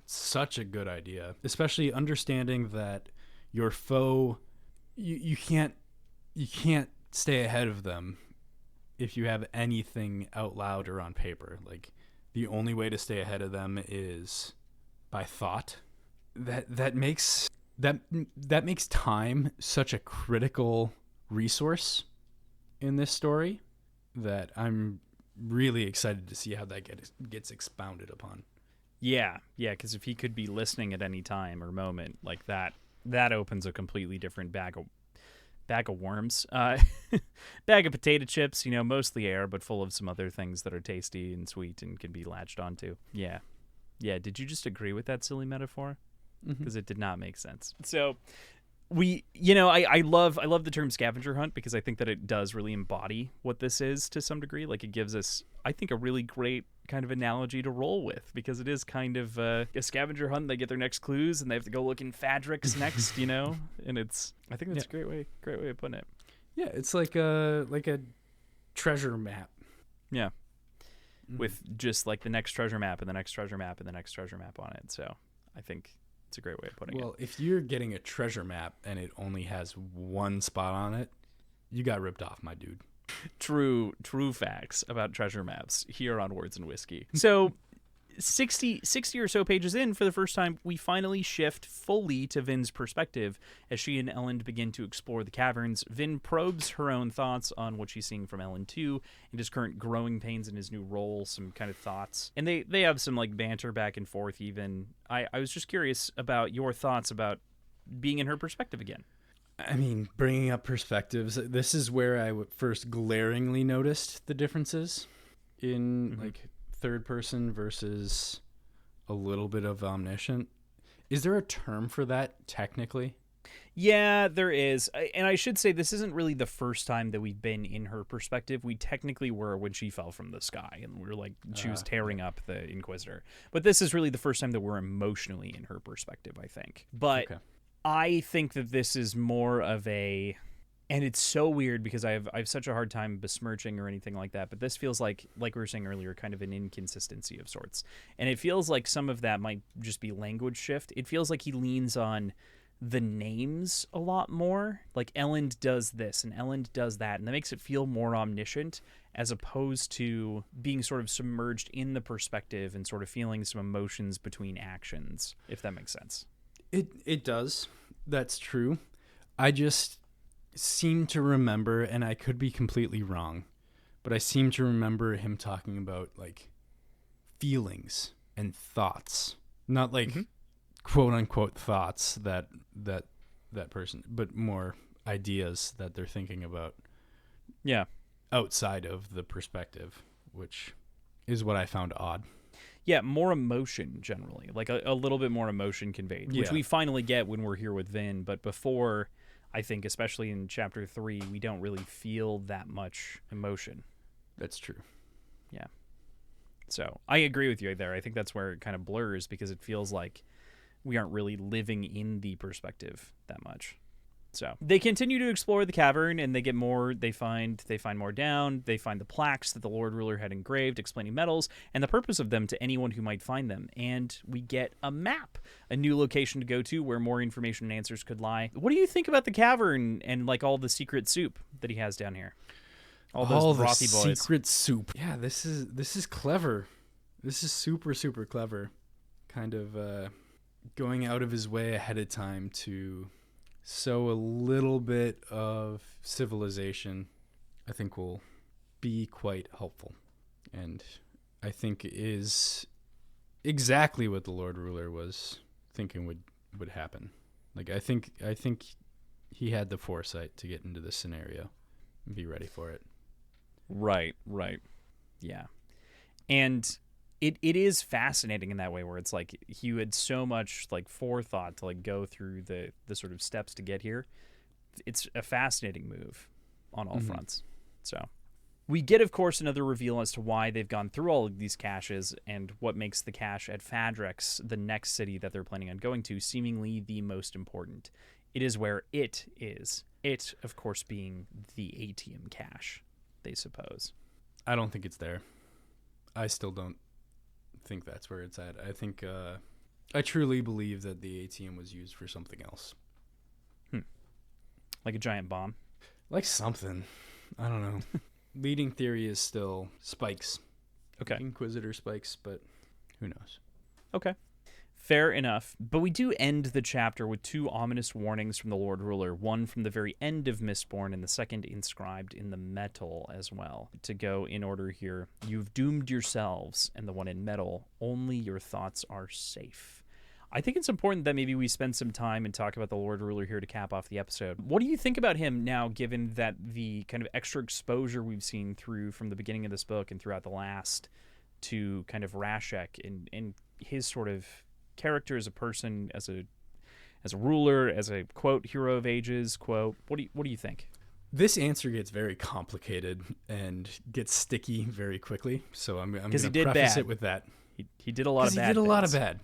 Such a good idea, especially understanding that your foe, you can't stay ahead of them if you have anything out loud or on paper. Like, the only way to stay ahead of them is by thought. That makes time such a critical resource in this story that I'm really excited to see how that gets expounded upon. Yeah, because if he could be listening at any time or moment like that opens a completely different bag of worms, bag of potato chips. Mostly air, but full of some other things that are tasty and sweet and can be latched onto. Yeah. Did you just agree with that silly metaphor? Because it did not make sense. So I love the term scavenger hunt because I think that it does really embody what this is to some degree. Like, it gives us, I think, a really great kind of analogy to roll with, because it is kind of a scavenger hunt. They get their next clues and they have to go look in Fadrix next, and I think that's a great way of putting it. Yeah, it's like a treasure map. Yeah. With just like the next treasure map and the next treasure map and the next treasure map on it. So I think it's a great way of putting it. Well, if you're getting a treasure map and it only has one spot on it, you got ripped off, my dude. True facts about treasure maps here on Words and Whiskey. So 60 or so pages in, for the first time, we finally shift fully to Vin's perspective as she and Elend begin to explore the caverns. Vin probes her own thoughts on what she's seeing from Elend 2 and his current growing pains in his new role, some kind of thoughts. And they have some like banter back and forth even. I was just curious about your thoughts about being in her perspective again. I mean, bringing up perspectives, this is where I first glaringly noticed the differences in like third person versus a little bit of omniscient. Is there a term for that technically? Yeah, there is. And I should say this isn't really the first time that we've been in her perspective. We technically were when she fell from the sky and we were like, she was tearing up the Inquisitor. But this is really the first time that we're emotionally in her perspective, I think. But I think that this is more of a... And it's so weird because I have such a hard time besmirching or anything like that. But this feels like we were saying earlier, kind of an inconsistency of sorts. And it feels like some of that might just be language shift. It feels like he leans on the names a lot more. Like Elend does this and Elend does that. And that makes it feel more omniscient as opposed to being sort of submerged in the perspective and sort of feeling some emotions between actions, if that makes sense. It does. That's true. I just seem to remember, and I could be completely wrong, but I seem to remember him talking about like feelings and thoughts, not like quote unquote thoughts that person, but more ideas that they're thinking about Yeah. outside of the perspective, which is what I found odd. Yeah, more emotion generally, like a little bit more emotion conveyed, which Yeah. we finally get when we're here with Vin. But before, I think, especially in chapter 3, we don't really feel that much emotion. That's true. Yeah. So I agree with you there. I think that's where it kind of blurs because it feels like we aren't really living in the perspective that much. So they continue to explore the cavern, and they get more. They find more down. They find the plaques that the Lord Ruler had engraved, explaining metals and the purpose of them to anyone who might find them. And we get a map, a new location to go to where more information and answers could lie. What do you think about the cavern and like all the secret soup that he has down here? All those brothy boys. Secret soup. Yeah, this is clever. This is super, super clever. Kind of going out of his way ahead of time to sow a little bit of civilization, I think will be quite helpful. And I think is exactly what the Lord Ruler was thinking would happen. Like I think he had the foresight to get into this scenario and be ready for it. Right. Yeah. And it is fascinating in that way where it's like he had so much like forethought to like go through the sort of steps to get here. It's a fascinating move on all fronts. So we get, of course, another reveal as to why they've gone through all of these caches and what makes the cache at Fadrex, the next city that they're planning on going to, seemingly the most important. It is where it is. It, of course, being the ATM cache, they suppose. I don't think it's there. I still don't think that's where it's at. I think I truly believe that the ATM was used for something else. Like a giant bomb? Like something. I don't know. Leading theory is still spikes. Okay. Inquisitor spikes, but who knows? Okay. Fair enough. But we do end the chapter with two ominous warnings from the Lord Ruler, one from the very end of Mistborn and the second inscribed in the metal as well. To go in order here, you've doomed yourselves, and the one in metal, only your thoughts are safe. I think it's important that maybe we spend some time and talk about the Lord Ruler here to cap off the episode. What do you think about him now, given that the kind of extra exposure we've seen through from the beginning of this book and throughout the last to kind of Rashek and his sort of character as a person, as a ruler, as a quote hero of ages quote? What do you think? This answer gets very complicated and gets sticky very quickly. So I'm going to preface it with that. He did a lot of bad.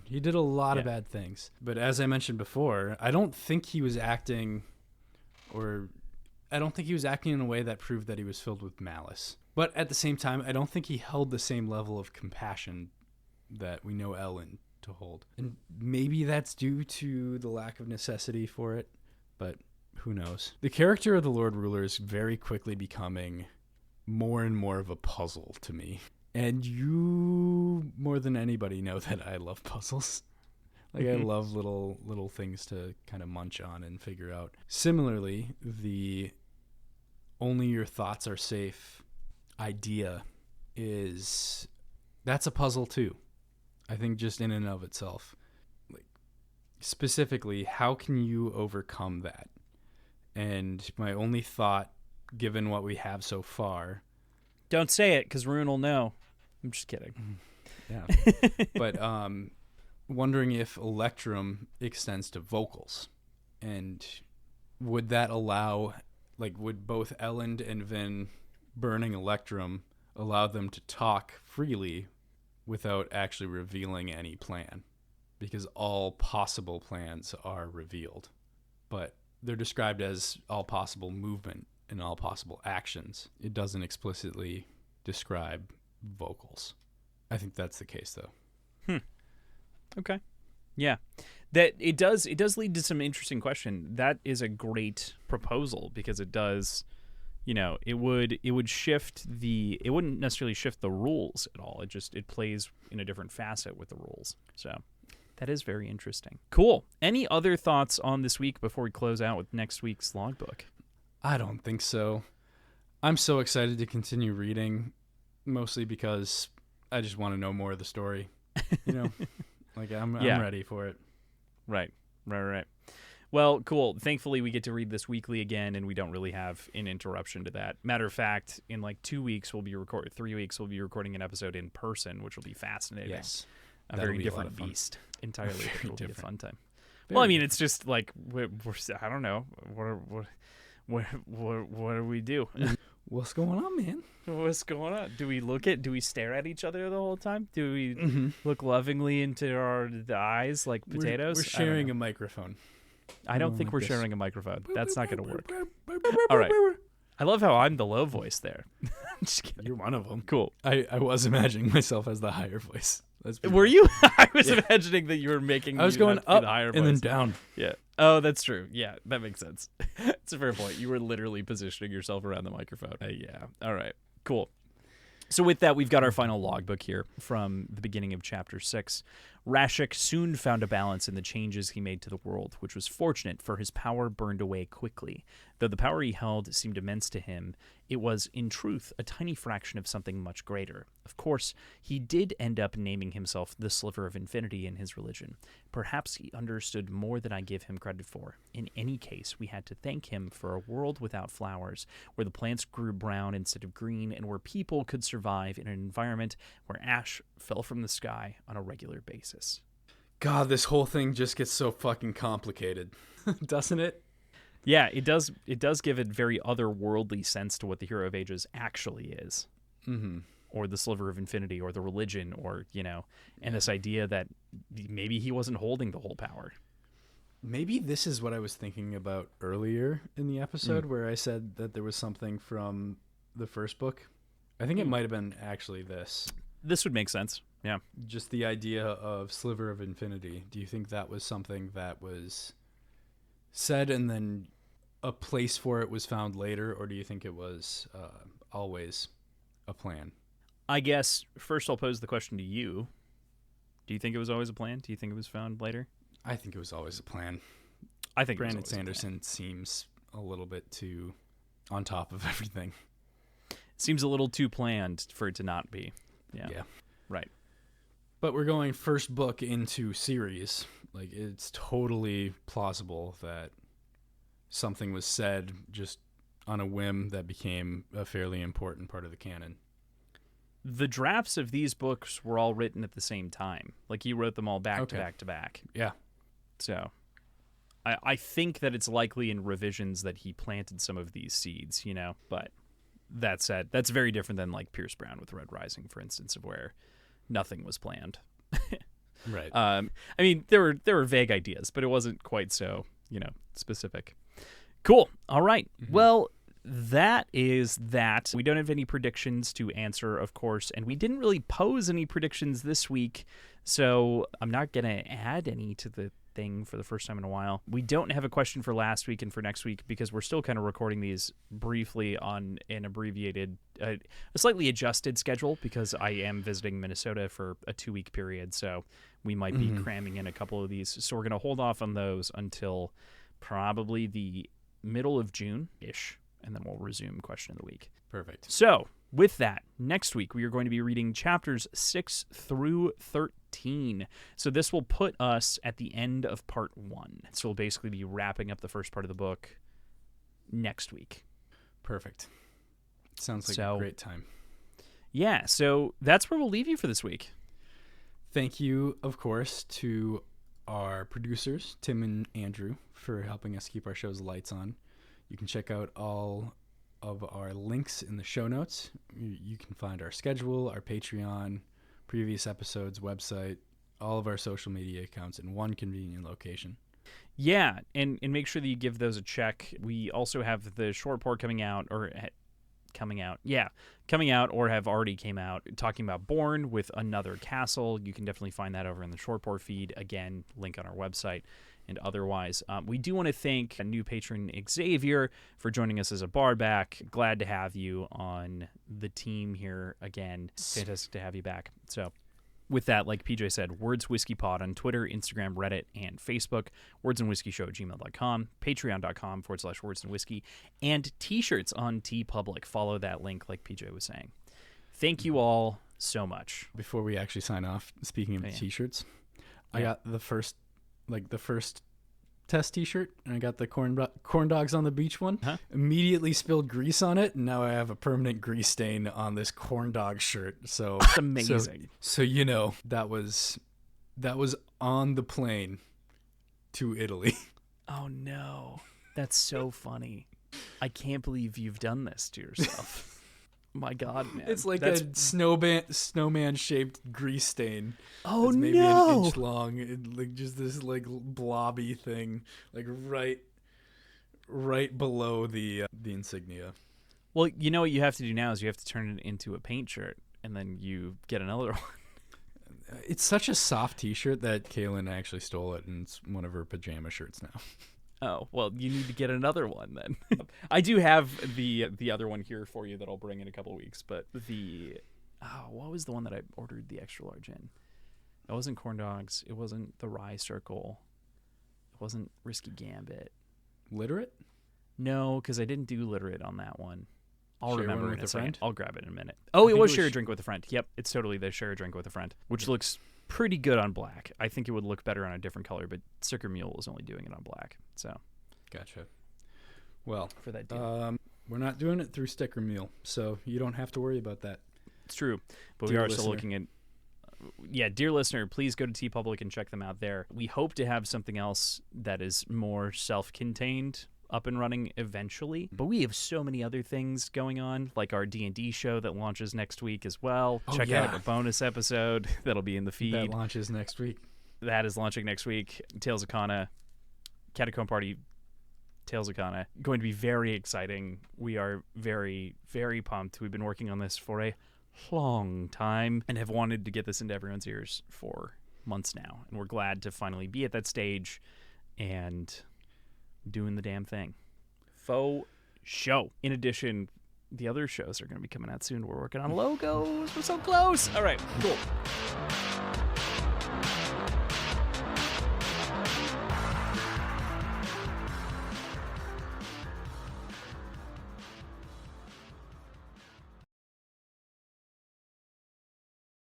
He did a lot of bad things. But as I mentioned before, I don't think he was acting in a way that proved that he was filled with malice. But at the same time, I don't think he held the same level of compassion that we know Elend to hold. And maybe that's due to the lack of necessity for it, but who knows? The character of the Lord Ruler is very quickly becoming more and more of a puzzle to me. And you, more than anybody, know that I love puzzles. Like, I love little things to kind of munch on and figure out. Similarly, the only your thoughts are safe idea that's a puzzle too. I think just in and of itself. Like, specifically, how can you overcome that? And my only thought, given what we have so far... Don't say it, because Rune will know. I'm just kidding. Yeah. But wondering if Electrum extends to vocals. And would that allow... Like, would both Elend and Vin burning Electrum allow them to talk freely without actually revealing any plan? Because all possible plans are revealed. But they're described as all possible movement and all possible actions. It doesn't explicitly describe vocals. I think that's the case, though. Okay. Yeah. That it does lead to some interesting question. That is a great proposal because it does, it would shift it wouldn't necessarily shift the rules at all. It plays in a different facet with the rules. So that is very interesting. Cool. Any other thoughts on this week before we close out with next week's logbook? I don't think so. I'm so excited to continue reading, mostly because I just want to know more of the story. Like I'm ready for it. Right. Well, cool. Thankfully, we get to read this weekly again, and we don't really have an interruption to that. Matter of fact, in like 2 weeks, 3 weeks, we'll be recording an episode in person, which will be fascinating. Yes. A That'll very be a lot different of fun. beast entirely. Very It'll be a different. fun time. Very Well, I mean, different. it's just like we're I don't know what do we do? What's going on, man? What's going on? Do we stare at each other the whole time? Do we Mm-hmm. look lovingly into the eyes like potatoes? We're sharing a microphone. I don't think like we're this. sharing a microphone. That's not going to work. All right. I love how I'm the low voice there. I'm just kidding. You're one of them. Cool. I was imagining myself as the higher voice. Were you? I was imagining that you were making. I was me going have to be up the higher and then voice. down. Yeah. Oh, that's true. Yeah, that makes sense. It's a fair point. You were literally positioning yourself around the microphone. Yeah. All right. Cool. So with that, we've got our final logbook here from the beginning of Chapter 6. Rashik soon found a balance in the changes he made to the world, which was fortunate, for his power burned away quickly. Though the power he held seemed immense to him, it was, in truth, a tiny fraction of something much greater. Of course, he did end up naming himself the Sliver of Infinity in his religion. Perhaps he understood more than I give him credit for. In any case, we had to thank him for a world without flowers, where the plants grew brown instead of green, and where people could survive in an environment where ash fell from the sky on a regular basis. God, this whole thing just gets so fucking complicated, doesn't it? Yeah, it does. It does give a very otherworldly sense to what the Hero of Ages actually is, or the Sliver of Infinity, or the religion, or and this idea that maybe he wasn't holding the whole power. Maybe this is what I was thinking about earlier in the episode, where I said that there was something from the first book. I think it might have been actually this. This would make sense. Yeah. Just the idea of Sliver of Infinity. Do you think that was something that was said and then a place for it was found later, or do you think it was always a plan? I guess first I'll pose the question to you. Do you think it was always a plan? Do you think it was found later? I think it was always a plan. I think Brandon it was always a plan. Sanderson seems a little bit too on top of everything. Seems a little too planned for it to not be. Yeah. Right. But we're going first book into series. Like, it's totally plausible that something was said just on a whim that became a fairly important part of the canon. The drafts of these books were all written at the same time. Like, he wrote them all back to back to back. Yeah. So I think that it's likely in revisions that he planted some of these seeds, But that said, that's very different than like Pierce Brown with Red Rising, for instance, of where nothing was planned. Right. I mean, there were vague ideas, but it wasn't quite so, specific. Cool. All right. Well, that is that. We don't have any predictions to answer, of course, and we didn't really pose any predictions this week, so I'm not going to add any to the thing for the first time in a while. We don't have a question for last week and for next week because we're still kind of recording these briefly on an abbreviated, a slightly adjusted schedule because I am visiting Minnesota for a 2-week period, so we might be cramming in a couple of these. So we're going to hold off on those until probably the middle of June-ish, and then we'll resume question of the week. Perfect. So, with that, next week we are going to be reading chapters 6 through 13. So this will put us at the end of part 1. So we'll basically be wrapping up the first part of the book next week. Perfect. Sounds like a great time. Yeah, so that's where we'll leave you for this week. Thank you, of course, to our producers, Tim and Andrew, for helping us keep our show's lights on. You can check out all of our links in the show notes. You can find our schedule, our Patreon, previous episodes, website, all of our social media accounts in one convenient location. Yeah, and make sure that you give those a check. We also have the short report coming out or have already came out, talking about Born with Another Castle. You can definitely find that over in the short report feed. Again, link on our website. And otherwise, we do want to thank a new patron, Xavier, for joining us as a barback. Glad to have you on the team here again. Fantastic to have you back. So with that, like PJ said, Words Whiskey Pod on Twitter, Instagram, Reddit, and Facebook. wordsandwhiskeyshow@gmail.com, patreon.com/wordsandwhiskey, and t-shirts on TeePublic. Follow that link like PJ was saying. Thank you all so much. Before we actually sign off, speaking of t-shirts, I got the first test T-shirt, and I got the corn dogs on the beach one. Huh? Immediately spilled grease on it, and now I have a permanent grease stain on this corn dog shirt. So That's amazing. So that was on the plane to Italy. Oh no, that's so funny. I can't believe you've done this to yourself. My God, man. It's like a snowman-shaped grease stain. Oh, it's maybe no. an inch long. Like just this like blobby thing, like right below the insignia. Well, you know what you have to do now is you have to turn it into a paint shirt, and then you get another one. It's such a soft T-shirt that Kaylin actually stole it, and it's one of her pajama shirts now. Oh, well, you need to get another one then. I do have the other one here for you that I'll bring in a couple weeks, but what was the one that I ordered the extra large in? It wasn't corn dogs. It wasn't the rye circle. It wasn't Risky Gambit. Literate? No, because I didn't do literate on that one. I'll Share remember one in with a a second. friend? I'll grab it in a minute. Oh, it think was it share a was drink with a friend. Yep, it's totally the share a drink with a friend, which looks pretty good on black. I think it would look better on a different color, but Sticker Mule is only doing it on black. So Gotcha. Well, for that deal. We're not doing it through Sticker Mule, so you don't have to worry about that. It's true, but Dear we are listener. still looking at. Yeah, dear listener, please go to TeePublic and check them out there. We hope to have something else that is more self-contained up and running eventually, but we have so many other things going on, like our D&D show that launches next week as well. Oh, Check yeah. out a bonus episode that'll be in the feed. That launches next week. That is launching next week. Tales of Kana, Catacomb Party, Tales of Kana. Going to be very exciting. We are very, very pumped. We've been working on this for a long time and have wanted to get this into everyone's ears for months now. And we're glad to finally be at that stage and doing the damn thing. Faux show. In addition, the other shows are going to be coming out soon. We're working on logos. We're so close. All right, cool.